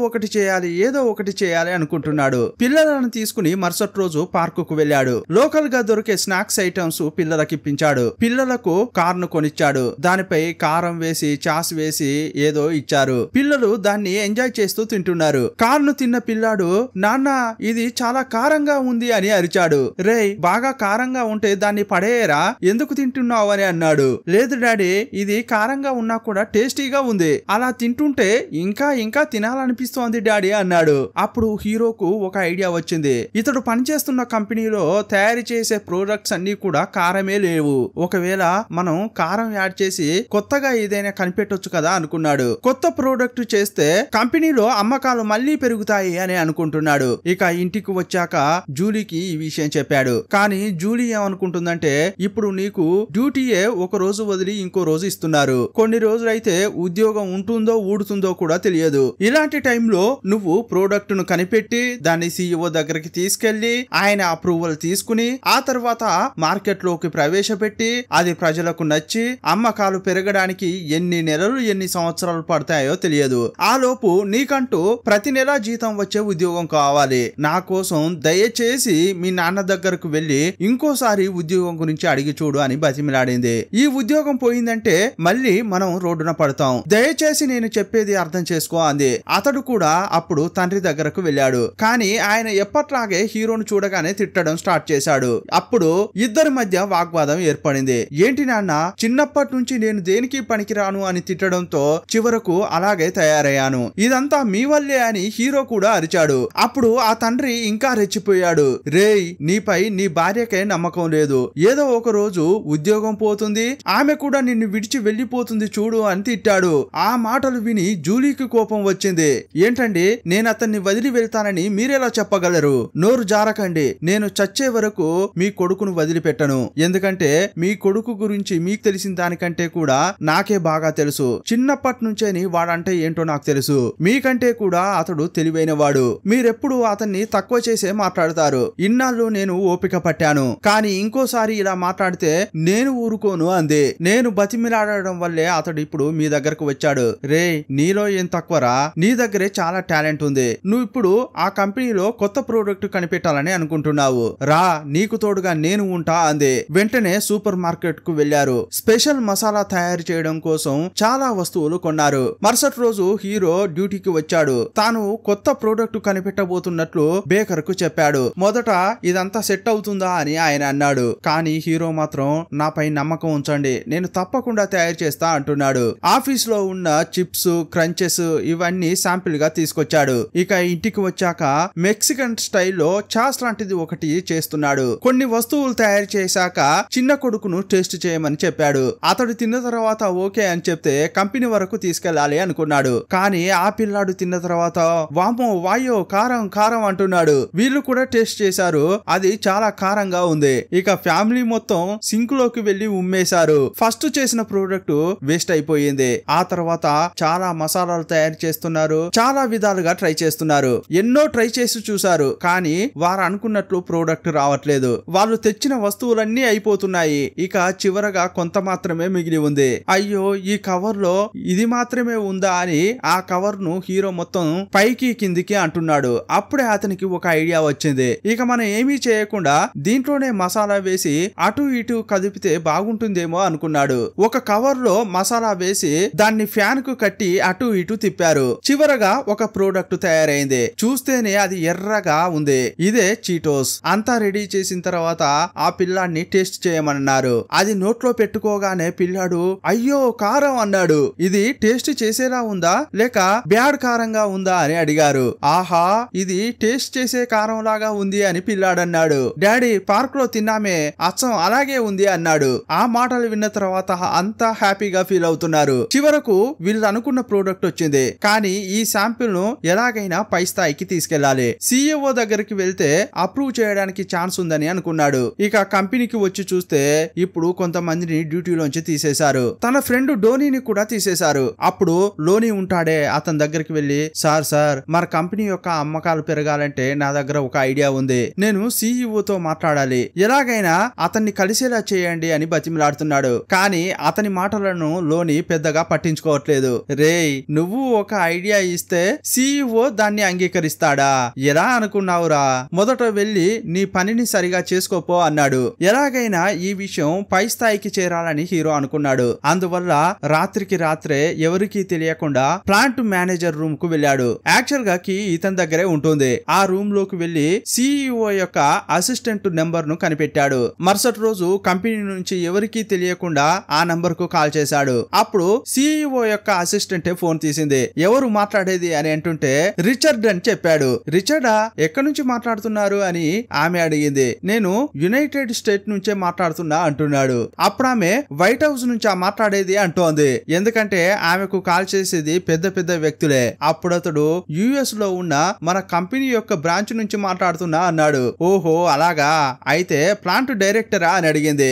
ఒకటి చేయాలి అనుకుంటున్నాడు. పిల్లలను తీసుకుని మరుసటి రోజు పార్కుకు వెళ్ళాడు. లోకల్ గా దొరికే స్నాక్స్ ఐటమ్స్ పిల్లలకి ఇప్పించాడు. పిల్లలకు కార్ను కొనిచ్చాడు. దానిపై కారం వేసి చాస్ వేసి ఏదో ఇచ్చారు. పిల్లలు దాన్ని ఎంజాయ్ చేస్తూ తింటున్నారు. కార్ను తిన్న పిల్లాడు, నాన్న ఇది చాలా కారంగా ఉంది అని అరిచాడు. రేయ్, బాగా కారంగా ఉంటే దాన్ని పడేయరా, ఎందుకు తింటున్నావు అని అన్నాడు. లేదు డాడీ, ఇది కారంగా ఉన్నా కూడా టేస్టీగా ఉంది, అలా తింటుంటే ఇంకా ఇంకా తినాలనిపిస్తోంది డాడీ అన్నాడు. అప్పుడు హీరోకు ఒక ఐడియా వచ్చింది. ఇతడు పనిచేస్తున్న కంపెనీలో తయారు చేసే ప్రొడక్ట్స్ అన్ని కూడా కారమే లేవు. ఒకవేళ మనం కారం యాడ్ చేసి కొత్తగా ఏదైనా కనిపెట్టొచ్చు కదా అనుకున్నాడు. కొత్త ప్రోడక్ట్ చేస్తే కంపెనీలో అమ్మకాలు మళ్ళీ పెరుగుతాయి అని అనుకుంటున్నాడు. ఇక ఇంటికి వచ్చాక జూలీకి ఈ విషయం చెప్పాడు. కానీ జూలీ ఏమనుకుంటుందంటే, ఇప్పుడు నీకు డ్యూటీయే ఒక రోజు వదిలి ఇంకో రోజు ఇస్తున్నారు. కొన్ని రోజులైతే ఉద్యోగం ఉంటుందో ఊడుతుందో కూడా తెలియదు. ఇలాంటి టైంలో నువ్వు ప్రోడక్ట్ ను కనిపెట్టి దాన్ని CEO దగ్గరికి తీసుకెళ్లి ఆయన అప్రూవల్ తీసుకుని ఆ తర్వాత మార్కెట్ లోకి ప్రవేశపెట్టి అది ప్రజలకు నచ్చి అమ్మకాలు పెరగడానికి ఎన్ని నెలలు ఎన్ని సంవత్సరాలు పడతాయో తెలియదు. ఆ లోపు నీకంటూ ప్రతి నెల జీతం వచ్చే ఉద్యోగం కావాలి. నా కోసం దయచేసి మీ నాన్న దగ్గరకు వెళ్లి ఇంకోసారి ఉద్యోగం గురించి అడిగి చూడు అని బతిమిలాడింది. ఈ ఉద్యోగం పోయిందంటే మళ్ళీ మనం రోడ్డున పడతాం, దయచేసి నేను చెప్పేది అర్థం చేసుకో అంది. అతడు కూడా అప్పుడు తండ్రి దగ్గరకు వెళ్ళాడు. కానీ ఆయన ఎప్పట్లాగే హీరోను చూడగానే తిట్టడం స్టార్ట్ చేశాడు. అప్పుడు ఇద్దరి మధ్య వాగ్వాదం ఏర్పడింది. ఏంటి నాన్న, చిన్నప్పటి నుంచి నేను దేనికి పనికిరాను అని తిట్టడంతో చివరకు అలాగే తయారయ్యాను, ఇదంతా మీ వల్లే అని హీరో కూడా అరిచాడు. అప్పుడు ఆ తండ్రి ఇంకా రెచ్చిపోయాడు. రేయ్, నీపై నీ భార్యకే నమ్మకం లేదు, ఏదో ఒక రోజు ఉద్యోగం పోతుంది, ఆమె కూడా నిన్ను విడిచి వెళ్లిపోతుంది చూడు అని తిట్టాడు. ఆ మాటలు విని జూలీకి కోపం వచ్చింది. ఏంటండి, నేను అతన్ని వదిలి వెళ్తానని మీరెలా చెప్పగలరు? నోరు జారకండి, నేను చచ్చే వరకు మీ కొడుకును వదిలిపెట్టను. ఎందుకంటే మీ కొడుకు గురించి మీకు తెలిసిన దానికంటే కూడా నాకే బాగా తెలుసు. చిన్నప్పటి నుంచేని వాడంటే ఏంటో నాకు తెలుసు. మీకంటే కూడా అతడు తెలివైన వాడు. మీరెప్పుడు అతన్ని తక్కువ చేసే మాట్లాడతారు. ఇన్నాళ్ళు నేను ఓపిక పట్టాను, కానీ ఇంకోసారి ఇలా మాట్లాడితే నేను ఊరుకోను అంది. నేను బతిమిలాడడం వల్లే అతడు ఇప్పుడు మీ దగ్గరకు వచ్చాడు. రే, నీలో ఏం తక్కువరా, నీ దగ్గరే చాలా టాలెంట్ ఉంది. నువ్వు ఇప్పుడు ఆ కంపెనీలో కొత్త ప్రోడక్ట్ కనిపెట్టాలని అనుకుంటున్నావు, రా, నీకు తోడుగా నేను ఉంటా అంది. వెంటనే సూపర్ మార్కెట్ కు వెళ్లారు. స్పెషల్ మసాలా తయారు చేయడం కోసం చాలా వస్తువులు కొన్నారు. మరుసటి రోజు హీరో డ్యూటీకి వచ్చాడు. తాను కొత్త ప్రోడక్ట్ కనిపెట్టబోతున్నట్లు బేకర్ కు చెప్పాడు. మొదట ఇదంతా సెట్ అవుతుందా అని ఆయన అన్నాడు. కానీ హీరో మాత్రం నాపై నమ్మకం ఉంచండి, నేను తప్పకుండా తయారు చేస్తా అంటున్నాడు. ఆఫీస్ లో ఉన్న చిప్స్, క్రంచెస్ ఇవన్నీ శాంపిల్ గా తీసుకొచ్చాడు. ఇక ఇంటికి వచ్చాక మెక్సికన్ స్టైల్లో చాస్ లాంటిది ఒకటి చేస్తున్నాడు. కొన్ని వస్తువులు తయారు చేశాక చిన్న కొడుకును టేస్ట్ చేయమని చెప్పాడు. అతడు తిన్న తర్వాత ఓకే అని చెప్తే కంపెనీ వరకు తీసుకెళ్లాలి అనుకున్నాడు. కానీ ఆ పిల్లాడు తిన్న తర్వాత వామో వాయో కారం కారం అంటున్నాడు. వీళ్ళు కూడా టేస్ట్ చేశారు, అది చాలా కారంగా ఉంది. ఇక ఫ్యామిలీ మొత్తం సింక్ లోకి వెళ్లి ఉమ్మేశారు. ఫస్ట్ చేసిన ప్రోడక్ట్ వేస్ట్ అయిపోయింది. ఆ తర్వాత చాలా మసాలాలు తయారు చేస్తున్నారు, చాలా విధాలుగా ట్రై చేస్తున్నారు, ఎన్నో ట్రై చేసి చూసారు, కానీ వారు అనుకున్నట్లు ప్రోడక్ట్ రావట్లేదు. వాళ్ళు తెచ్చిన వస్తువులన్నీ అయిపోతున్నాయి. ఇక చివరగా కొంత మాత్రమే మిగిలి ఉంది. అయ్యో, ఈ కవర్ లో ఇది మాత్రమే ఉందా అని ఆ కవర్ ను హీరో మొత్తం పైకి కిందికి అంటున్నాడు. అప్పుడే అతనికి ఒక ఐడియా వచ్చింది. ఇక మనం ఏమీ చేయకుండా దీంట్లోనే మసాలా వేసి అటు ఇటు కదిపితే బాగుంటుందేమో అనుకున్నాడు. ఒక కవర్ లో మసాలా వేసి దాన్ని ఫ్యాన్ కు కట్టి అటు ఇటు తిప్పారు. చివరగా ఒక ప్రోడక్ట్ తయారైంది. చూస్తేనే అది ఎర్రగా ఉంది. ఇదే చీటోస్. అంతా రెడీ చేసిన తర్వాత ఆ పిల్లాన్ని టేస్ట్ చేయమన్నారు. అది నోట్లో పెట్టుకోగానే పిల్లాడు అయ్యో కారం అన్నాడు. ఇది టేస్ట్ చేసేలా ఉందా లేక బ్యాడ్ కారంగా ఉందా అని అడిగారు. ఆహా, ఇది టేస్ట్ చేసే కారం లాగా ఉంది అని పిల్లాడన్నాడు. డాడీ పార్క్ లో తిన్నామే, అచ్చం అలాగే ఉంది అన్నాడు. ఆ మాటలు విన్న తర్వాత అంతా హ్యాపీగా ఫీల్ అవుతున్నారు. చివరకు వీళ్ళు అనుకున్న ప్రోడక్ట్ వచ్చింది. కానీ ఈ శాంపిల్ ను ఎలాగైనా పై స్థాయికి తీసుకెళ్లాలి. CEO దగ్గరికి వెళ్తే అప్రూవ్ చేయడానికి ఛాన్స్ ఉందని అనుకున్నాడు. ఇక కంపెనీకి వచ్చి చూస్తే ఇప్పుడు కొంతమందిని డ్యూటీలోంచి తీసేశారు. తన ఫ్రెండ్ డోనీని కూడా తీసేశారు. అప్పుడు లోనీ ఉంటాడే, అతని దగ్గరికి వెళ్లి సార్ మన కంపెనీ యొక్క అమ్మకాలు పెరగాలంటే నా దగ్గర ఒక ఐడియా ఉంది. నేను CEO తో మాట్లాడాలి, ఎలాగైనా అతన్ని కలిసేలా చేయండి అని బతిమిలాడుతున్నాడు. కానీ అతని మాటలను లోని పెద్దగా పట్టించుకోవట్లేదు. రేయ్, నువ్వు ఒక ఐడియా ఇస్తే CEO దాన్ని అంగీకరిస్తాడా? ఎలా అనుకున్నావురా? మొదట వెళ్లి నీ పనిని సరిగా చేసుకోపో అన్నాడు. ఎలాగైనా ఈ విషయం పై స్థాయికి చేరాలని హీరో అనుకున్నాడు. అందువల్ల రాత్రికి రాత్రే ఎవరికీ తెలియకుండా ప్లాంట్ మేనేజర్ రూమ్ కు వెళ్ళాడు. యాక్చువల్ గా కీ ఇతని దగ్గరే ఉంటుంది. ఆ రూమ్ లోకి వెళ్లి CEO యొక్క అసిస్టెంట్ నెంబర్ ను కనిపెట్టాడు. మరుసటి రోజు కంపెనీ నుంచి ఎవరికీ తెలియకుండా ఆ నంబర్ కు కాల్ చేశాడు. అప్పుడు CEO యొక్క అసిస్టెంట్ ఫోన్ తీసింది. ఎవరు మాట్లాడేది అని అంటుంటే రిచర్డ్ అని చెప్పాడు. రిచర్డా, ఎక్కడి నుంచి మాట్లాడుతున్నారు అని ఆమె అడిగింది. నేను యునైటెడ్ స్టేట్ నుంచే మాట్లాడుతున్నా అంటున్నాడు. అప్పుడు ఆమె వైట్ హౌస్ నుంచి మాట్లాడేది అంటోంది. ఎందుకంటే ఆమెకు కాల్ చేసేది పెద్ద పెద్ద వ్యక్తులే. అప్పుడు అతడు US లో ఉన్న మన కంపెనీ యొక్క బ్రాంచ్ నుంచి మాట్లాడుతున్నా అన్నాడు. ఓహో అలాగా, అయితే ప్లాంట్ డైరెక్టరా అని అడిగింది.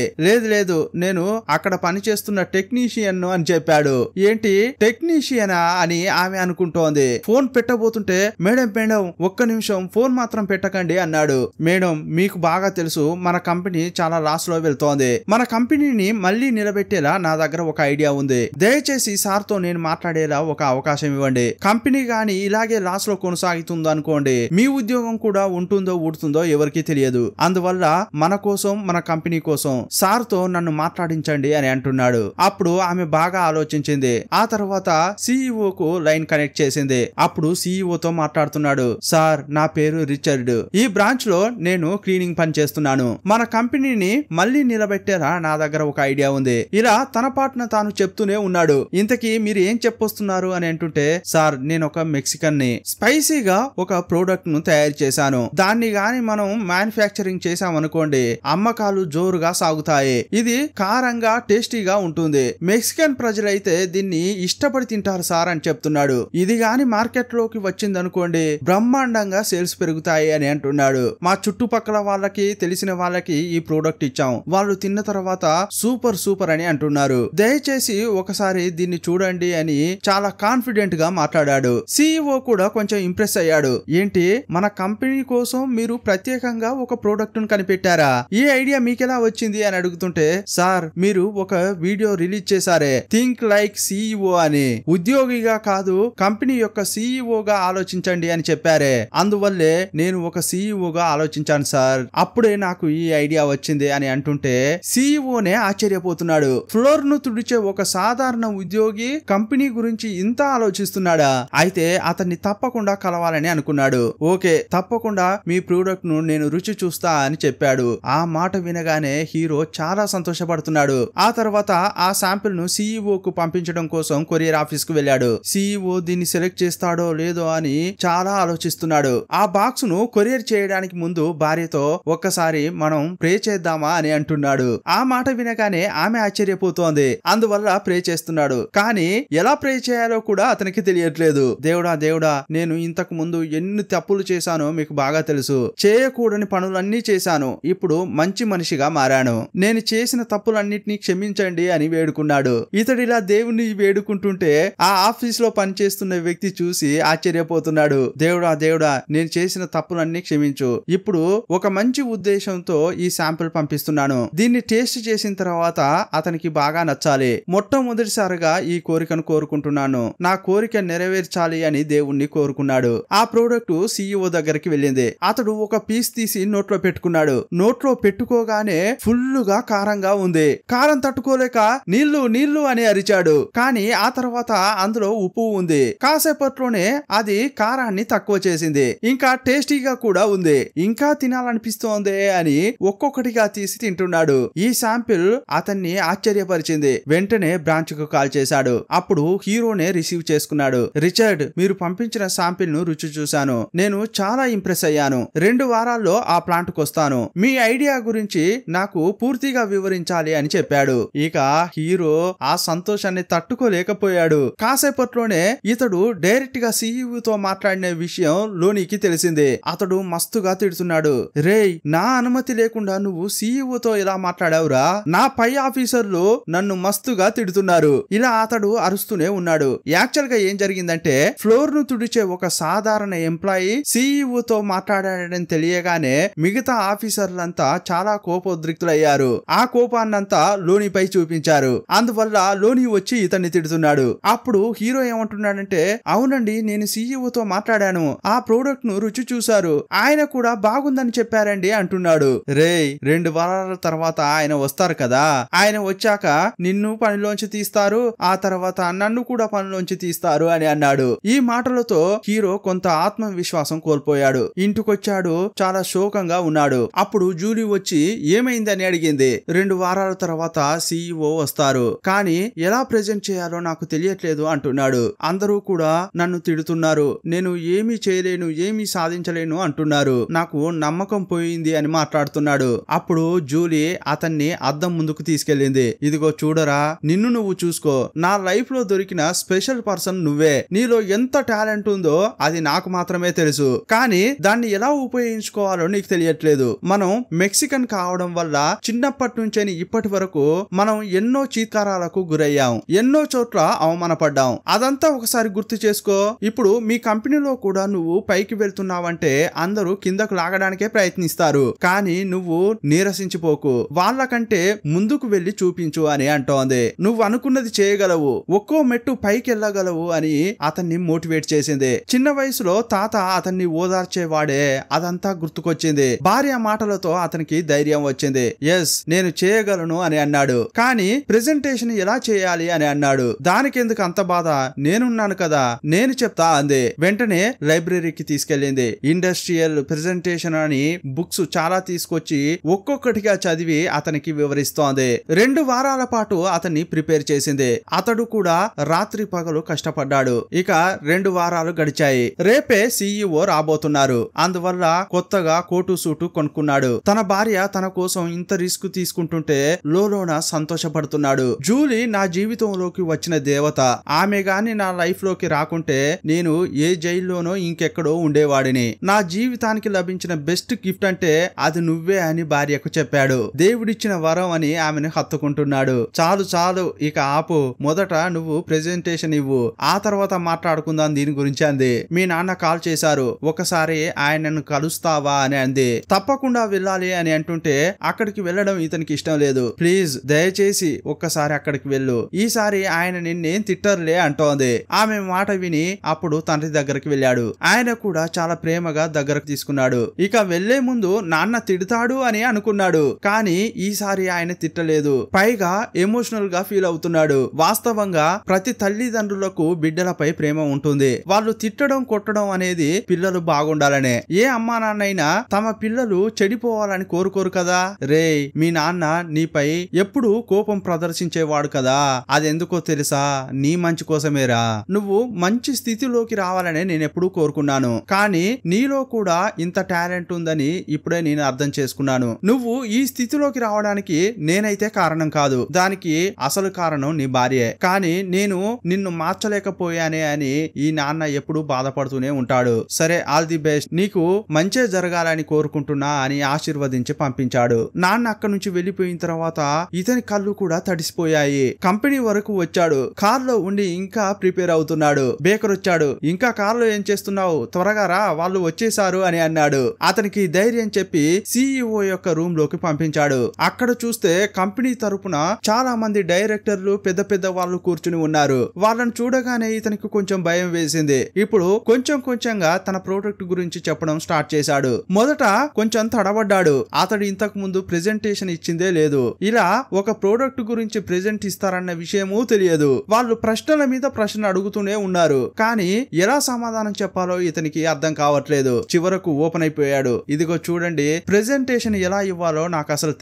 లేదు నేను అక్కడ పనిచేస్తున్న టెక్నీషియన్ అని చెప్పాడు. ఏంటి టెక్నీషియనా అని ఆమె అనుకుంటోంది. ఫోన్ పెట్టబోతుంటే మేడం ఒక్క నిమిషం ఫోన్ మాత్రం పెట్టకండి అన్నాడు. మేడం, మీకు బాగా తెలుసు మన కంపెనీ చాలా లాస్ లో వెళ్తోంది. మన కంపెనీని మళ్ళీ నిలబెట్టేలా నా దగ్గర ఒక ఐడియా ఉంది. దయచేసి సార్ తో నేను మాట్లాడేలా ఒక అవకాశం ఇవ్వండి. కంపెనీ గాని ఇలాగే లాస్ లో కొనసాగుతుందో అనుకోండి, మీ ఉద్యోగం కూడా ఉంటుందో ఊడుతుందో ఎవరికీ తెలియదు. అందువల్ల మన కోసం, మన కంపెనీ కోసం సార్ తో నన్ను మాట్లాడించండి అని అంటున్నాడు. అప్పుడు ఆమె బాగా ఆలోచించింది. ఆ తర్వాత CEO కు లైన్ కనెక్ట్ చేసింది. అప్పుడు CEO తో మాట్లాడుతున్నాడు. సార్, నా పేరు రిచర్డ్. ఈ బ్రాంచ్ లో నేను క్లీనింగ్ పని చేస్తున్నాను. మన కంపెనీని మళ్ళీ నిలబెట్టేలా నా దగ్గర ఒక ఐడియా ఉంది. ఇలా తన పాటను తాను చెప్తూనే ఉన్నాడు. ఇంతకీ మీరు ఏం చెప్పొస్తున్నారు అని అంటుంటే, సార్, నేను ఒక మెక్సికన్ ని స్పైసీగా ఒక ప్రోడక్ట్ ను తయారు చేశాను. దాన్ని గాని మనం మ్యానుఫ్యాక్చరింగ్ చేసామనుకోండి, అమ్మకాలు జోరుగా సాగుతాయి. ఇది కారంగా టేస్టీగా ఉంటుంది. మెక్సికన్ ప్రజలైతే దీన్ని ఇష్టపడి తింటారు సార్ అని చెప్తున్నాడు. ఇది గాని మార్కెట్ లోకి వచ్చిందనుకోండి, బ్రహ్మాండంగా సేల్స్ పెరుగుతాయి అని అంటున్నాడు. మా చుట్టుపక్కల వాళ్ళకి, తెలిసిన వాళ్ళకి ఈ ప్రోడక్ట్ ఇచ్చాం. వాళ్ళు తిన్న తర్వాత సూపర్ అని అంటున్నారు. దయచేసి ఒకసారి దీన్ని చూడండి అని చాలా కాన్ఫిడెంట్ గా మాట్లాడాడు. CEO కూడా కొంచెం ఇంప్రెస్ అయ్యాడు. ఏంటి, మన కంపెనీ కోసం మీరు ప్రత్యేకంగా ఒక ప్రోడక్ట్ ను కనిపెట్టారా? ఈ ఐడియా మీకెలా వచ్చింది అని అడుగుతుంటే, సార్, మీరు ఒక వీడియో రిలీజ్ చేశారే, థింక్ లైక్ CEO అని. ఉద్యోగిగా కాదు, కంపెనీ యొక్క CEO గా ఆలోచించండి అని చెప్పారే, అందువల్లే నేను ఒక CEO గా ఆలోచించాను సార్. అప్పుడే నాకు ఈ ఐడియా వచ్చింది అని అంటుంటే CEOనే ఆశ్చర్యపోతున్నాడు. ఫ్లోర్ ను తుడిచే ఒక సాధారణ ఉద్యోగి కంపెనీ గురించి ఇంత ఆలోచిస్తున్నాడా? అయితే అతన్ని తప్పకుండా కలవాలని అనుకున్నాడు. ఓకే, తప్పకుండా మీ ప్రోడక్ట్ ను నేను రుచి చూస్తా అని చెప్పాడు. ఆ మాట వినగానే హీరో చాలా సంతోషపడుతున్నాడు. ఆ తర్వాత ఆ శాంపిల్ ను CEO కు పంపించడం కోసం కొరియర్ ఆఫీస్ కు వెళ్ళాడు. CEO దీన్ని సెలెక్ట్ చేస్తాడో లేదో అని చాలా ఆలోచిస్తున్నాడు. ఆ బాక్స్ ను కొరియర్ చేయడానికి ముందు భార్యతో ఒక్కసారి మనం ప్రే చేద్దామా అని అంటున్నాడు. ఆ మాట వినగానే ఆమె ఆశ్చర్యపోతోంది. అందువల్ల ప్రే చేస్తున్నాడు. కానీ ఎలా ప్రే చేయాలో కూడా అతనికి తెలియట్లేదు. దేవుడా, నేను ఇంతకు ముందు ఎన్ని ఎన్ని తప్పులు చేశానో మీకు బాగా తెలుసు. చేయకూడని పనులన్నీ చేశాను. ఇప్పుడు మంచి మనిషిగా మారాను. నేను చేసిన తప్పులన్నిటినీ క్షమించండి అని వేడుకున్నాడు. ఇతడిలా దేవుణ్ణి వేడుకుంటుంటే ఆ ఆఫీస్ లో పనిచేస్తున్న వ్యక్తి చూసి ఆశ్చర్యపోతున్నాడు. దేవుడా దేవుడా, నేను చేసిన తప్పులన్నీ క్షమించు. ఇప్పుడు ఒక మంచి ఉద్దేశంతో ఈ శాంపిల్ పంపిస్తున్నాను. దీన్ని టేస్ట్ చేసిన తర్వాత అతనికి బాగా నచ్చాలి. మొట్టమొదటిసారిగా ఈ కోరికను కోరుకుంటున్నాను. నా కోరిక నెరవేర్చాలి అని దేవుణ్ణి కోరుకున్నాడు. ఆ ప్రోడక్ట్ CEO దగ్గరికి వెళ్ళింది. అతడు ఒక పీస్ తీసి నోట్లో పెట్టుకున్నాడు. నోట్లో పెట్టుకోగానే ఫుల్లుగా కారంగా ఉంది. కారం తట్టుకోలేక నీళ్లు నీళ్లు అని అరిచాడు. కానీ ఆ తర్వాత అందులో ఉప్పు ఉంది. కాసేపట్లోనే అది కారాన్ని తక్కువ చేసింది. ఇంకా టేస్టీగా కూడా ఉంది. ఇంకా తినాలనిపిస్తోంది అని ఒక్కొక్కటిగా తీసి తింటున్నాడు. ఈ శాంపిల్ అతన్ని ఆశ్చర్యపరిచింది. వెంటనే బ్రాంచ్ కు కాల్ చేశాడు. అప్పుడు హీరోనే రిసీవ్ చేసుకున్నాడు. రిచర్డ్, మీరు పంపించిన శాంపిల్ ను రుచి చూశాను. నేను చాలా ఇంప్రెస్ అయ్యాను. 2 వారాల్లో ఆ ప్లాంట్ కు వస్తాను. మీ ఐడియా గురించి నాకు పూర్తిగా వివరించాలి అని చెప్పాడు. ఇక హీరో ఆ సంతోషాన్ని తట్టుకోలేకపోయాడు. కాసేపట్లోనే ఇతడు డైరెక్ట్ గా CEO తో మాట్లాడిన విషయం లోనికి తెలిసింది. అతడు మస్తుగా తిడుతున్నాడు. రేయ్, నా అనుమతి లేకుండా నువ్వు CEO తో ఇలా మాట్లాడావురా? నా పై ఆఫీసర్లు నన్ను మస్తుగా తిడుతున్నారు. ఇలా అతడు అరుస్తూనే ఉన్నాడు. యాక్చువల్ గా ఏం జరిగిందంటే, ఫ్లోర్ ను తుడిచే ఒక సాధారణ ఎంప్లాయీ CEO తో మాట్లాడాడని తెలియగానే మిగతా ఆఫీసర్లంతా చాలా కోపోద్రిక్తులయ్యారు. ఆ కోపాన్నంతా లోనిపై చూపించారు. అందువల్ల లోని వచ్చి ఇతన్ని తిడుతున్నాడు. అప్పుడు హీరో ఏమంటున్నాడంటే, అవునండి, నేను CEO తో మాట్లాడాను. ఆ ప్రోడక్ట్ ను రుచి చూశారు. ఆయన కూడా బాగుందని చెప్పారండి అంటున్నాడు. రేయ్, 2 వారాల తర్వాత ఆయన వస్తారు కదా. ఆయన వచ్చాక నిన్ను పనిలోంచి తీస్తారు. ఆ తర్వాత నన్ను కూడా పనిలోంచి తీస్తారు అని అన్నాడు. ఈ మాటలతో హీరో కొంత ఆత్మవిశ్వాసం కోల్పోయాడు. ఇంటికొచ్చాడు. చాలా శోకంగా ఉన్నాడు. అప్పుడు జూలీ వచ్చి ఏమైందని అడిగింది. 2 వారాల తర్వాత CEO వస్తారు. కానీ ఎలా ప్రెజెంట్ చేయాలో నాకు తెలియట్లేదు అంటున్నాడు. అందరూ కూడా నన్ను తిడుతున్నారు. నేను ఏమీ చేయలేను, ఏమీ సాధించలేను అంటున్నారు. నాకు నమ్మకం పోయింది అని మాట్లాడుతున్నాడు. అప్పుడు జూలీ అతన్ని అద్దం ముందుకు తీసుకెళ్లింది. ఇదిగో చూడరా, నిన్ను నువ్వు చూసుకో. నా లైఫ్ లో దొరికిన స్పెషల్ పర్సన్ నువ్వే. నీలో ఎంత టాలెంట్ ఉందో అది నాకు మాత్రమే తెలుసు. కానీ దాన్ని ఎలా ఉపయోగించుకోవాలో నీకు తెలియట్లేదు. మనం మెక్సికన్ కావడం వల్ల చిన్నప్పటి నుంచే ఇప్పటి వరకు మనం ఎన్నో చీత్కారాలకు గురయ్యాం. ఎన్నో చోట్ల అవమానపడ్డాం. అదంతా ఒకసారి గుర్తు చేసుకో. ఇప్పుడు మీ కంపెనీలో కూడా నువ్వు పైకి వెళ్తున్నావంటే అందరూ కిందకు లాగడానికే ప్రయత్నిస్తారు. కానీ నువ్వు నీరసించిపోకు. వాళ్ళకంటే ముందుకు వెళ్లి చూపించు అని అంటోంది. నువ్వు అనుకున్నది చేయగలవు. ఒక్కో మెట్టు పైకి వెళ్ళగలవు అని అతన్ని మోటివేట్ చేసింది. చిన్న వయసులో తాత అతన్ని ఓదార్చేవాడే. అదంతా గుర్తుకొచ్చింది. భార్య మాటలతో అతనికి ధైర్యం వచ్చింది. ఎస్, నేను చేయగలను అని అన్నాడు. కానీ ప్రెజెంటేషన్ ఎలా చేయాలి అని అన్నాడు. దానికెందుకు అంత బాధ, నేనున్నాను కదా, నేను చెప్తా అంది. వెంటనే లైబ్రరీకి తీసుకెళ్లింది. ఇండస్ట్రియల్ ప్రెజెంటేషన్ అని బుక్స్ చాలా తీసుకొచ్చి ఒక్కొక్కటిగా చదివి అతనికి వివరిస్తోంది. 2 వారాల పాటు అతన్ని ప్రిపేర్ చేసింది. అతడు కూడా రాత్రి పగలు కష్టపడ్డాడు. ఇక 2 వారాలు గడిచాయి. రేపే CEO రాబోతున్నారు. అందువల్ల కొత్తగా కోటు సూటు కొనుక్కున్నాడు. తన భార్య తన కోసం ఇంత రిస్క్ తీసుకుంటుంటే లోలోన సంతోషపడుతున్నాడు. జూలీ నా జీవితంలోకి వచ్చిన దేవత. ఆమె గాని నా లైఫ్ లోకి రాకుంటే నేను ఏ జైల్లోనో ఇంకెక్కడో ఉండేవాడిని. నా జీవితానికి లభించిన బెస్ట్ గిఫ్ట్ అంటే అది నువ్వే అని భార్యకు చెప్పాడు. దేవుడిచ్చిన వరం అని ఆమెను హత్తుకుంటున్నాడు. చాలు చాలు, ఇక ఆపు. మొదట నువ్వు ప్రెజెంటేషన్ ఇవ్వు, ఆ తర్వాత మాట్లాడుకుందాం దీని గురించి అంది. మీ నాన్న కాల్ చేశారు, ఒకసారి ఆయనను కలుస్తావా అని అంది. తప్పకుండా వెళ్ళాలి అని అంటుంటే అక్కడికి వెళ్ళడం ఇతనికి ఇష్టం లేదు. ప్లీజ్ దయచేసి ఒక్కసారి అక్కడికి వెళ్ళు. ఈసారి ఆయన నిన్నేం తిట్టర్లే అంటోంది. ఆమె మాట విని అప్పుడు తండ్రి దగ్గరికి వెళ్ళాడు. ఆయన కూడా చాలా ప్రేమగా దగ్గరకు తీసుకున్నాడు. ఇక వెళ్లే ముందు నాన్న తిడతాడు అని అనుకున్నాడు. కానీ ఈసారి ఆయన తిట్టలేదు. పైగా ఎమోషనల్ గా ఫీల్ అవుతున్నాడు. వాస్తవంగా ప్రతి తల్లిదండ్రులకు బిడ్డలపై ప్రేమ ఉంటుంది. వాళ్ళు తిట్టడం కొట్టడం అనేది పిల్లలు బాగుండాలనే. ఏ అమ్మా నాన్నైనా తమ పిల్లలు చెడిపోవాలని కోరుకోరు కదా. రేయ్, మీ నాన్న నీపై ఎప్పుడు కోపం ప్రదర్శించేవాడు కదా. అదెందుకో తెలుసా? నీ మంచి కోసమేరా. నువ్వు మంచి స్థితిలోకి రావాలనే నేను ఎప్పుడూ కోరుకున్నాను. కానీ నీలో కూడా ఇంత టాలెంట్ ఉందని ఇప్పుడే నేను అర్థం చేసుకున్నాను. నువ్వు ఈ స్థితిలోకి రావడానికి నేనైతే కారణం కాదు. దానికి అసలు కారణం నీ భార్యే. కానీ నేను నిన్ను మార్చలేకపోయానే అని ఈ నాన్న ఎప్పుడూ బాధపడుతూనే ఉంటాడు. పంపించాడు. సరే ఆల్ ది బెస్ట్, నీకు మంచే జరగాలని కోరుకుంటున్నా అని ఆశీర్వదించి పంపించాడు. నాన్న అక్కడి నుంచి వెళ్లిపోయిన తర్వాత ఇతని కళ్ళు కూడా తడిసిపోయాయి. కంపెనీ వరకు వచ్చాడు. కార్లో ఉండి ఇంకా ప్రిపేర్ అవుతున్నాడు. బేకర్ వచ్చాడు. ఇంకా కార్లో ఏం చేస్తున్నావు, త్వరగా రా, వాళ్ళు వచ్చేసారు అని అన్నాడు. అతనికి ధైర్యం చెప్పి CEO యొక్క రూమ్ లోకి పంపించాడు. అక్కడ చూస్తే కంపెనీ తరపున చాలా మంది డైరెక్టర్లు పెద్ద పెద్ద వాళ్ళు కూర్చుని ఉన్నారు. వాళ్ళని చూడగానే ఇతనికి కొంచెం భయం వేసింది. ఇప్పుడు కొంచెం కొంచెంగా తన ప్రోడక్ట్ గురించి చెప్పడం స్టార్ట్ చేశాడు. మొదట కొంచెం తడబడ్డాడు. అతడు ఇంతకు ముందు ప్రెజెంటేషన్ ఇచ్చిందే లేదు. ఇలా ఒక ప్రోడక్ట్ గురించి ప్రెజెంట్ ఇస్తారన్న విషయమూ తెలియదు. వాళ్ళు ప్రశ్నల మీద ప్రశ్న అడుగుతూనే ఉన్నారు. కానీ ఎలా సమాధానం చెప్పాలో ఇతనికి అర్థం కావట్లేదు. చివరకు ఓపెన్ అయిపోయాడు. ఇదిగో చూడండి, ప్రెజెంటేషన్ ఎలా ఇవ్వాలో నాకు అసలు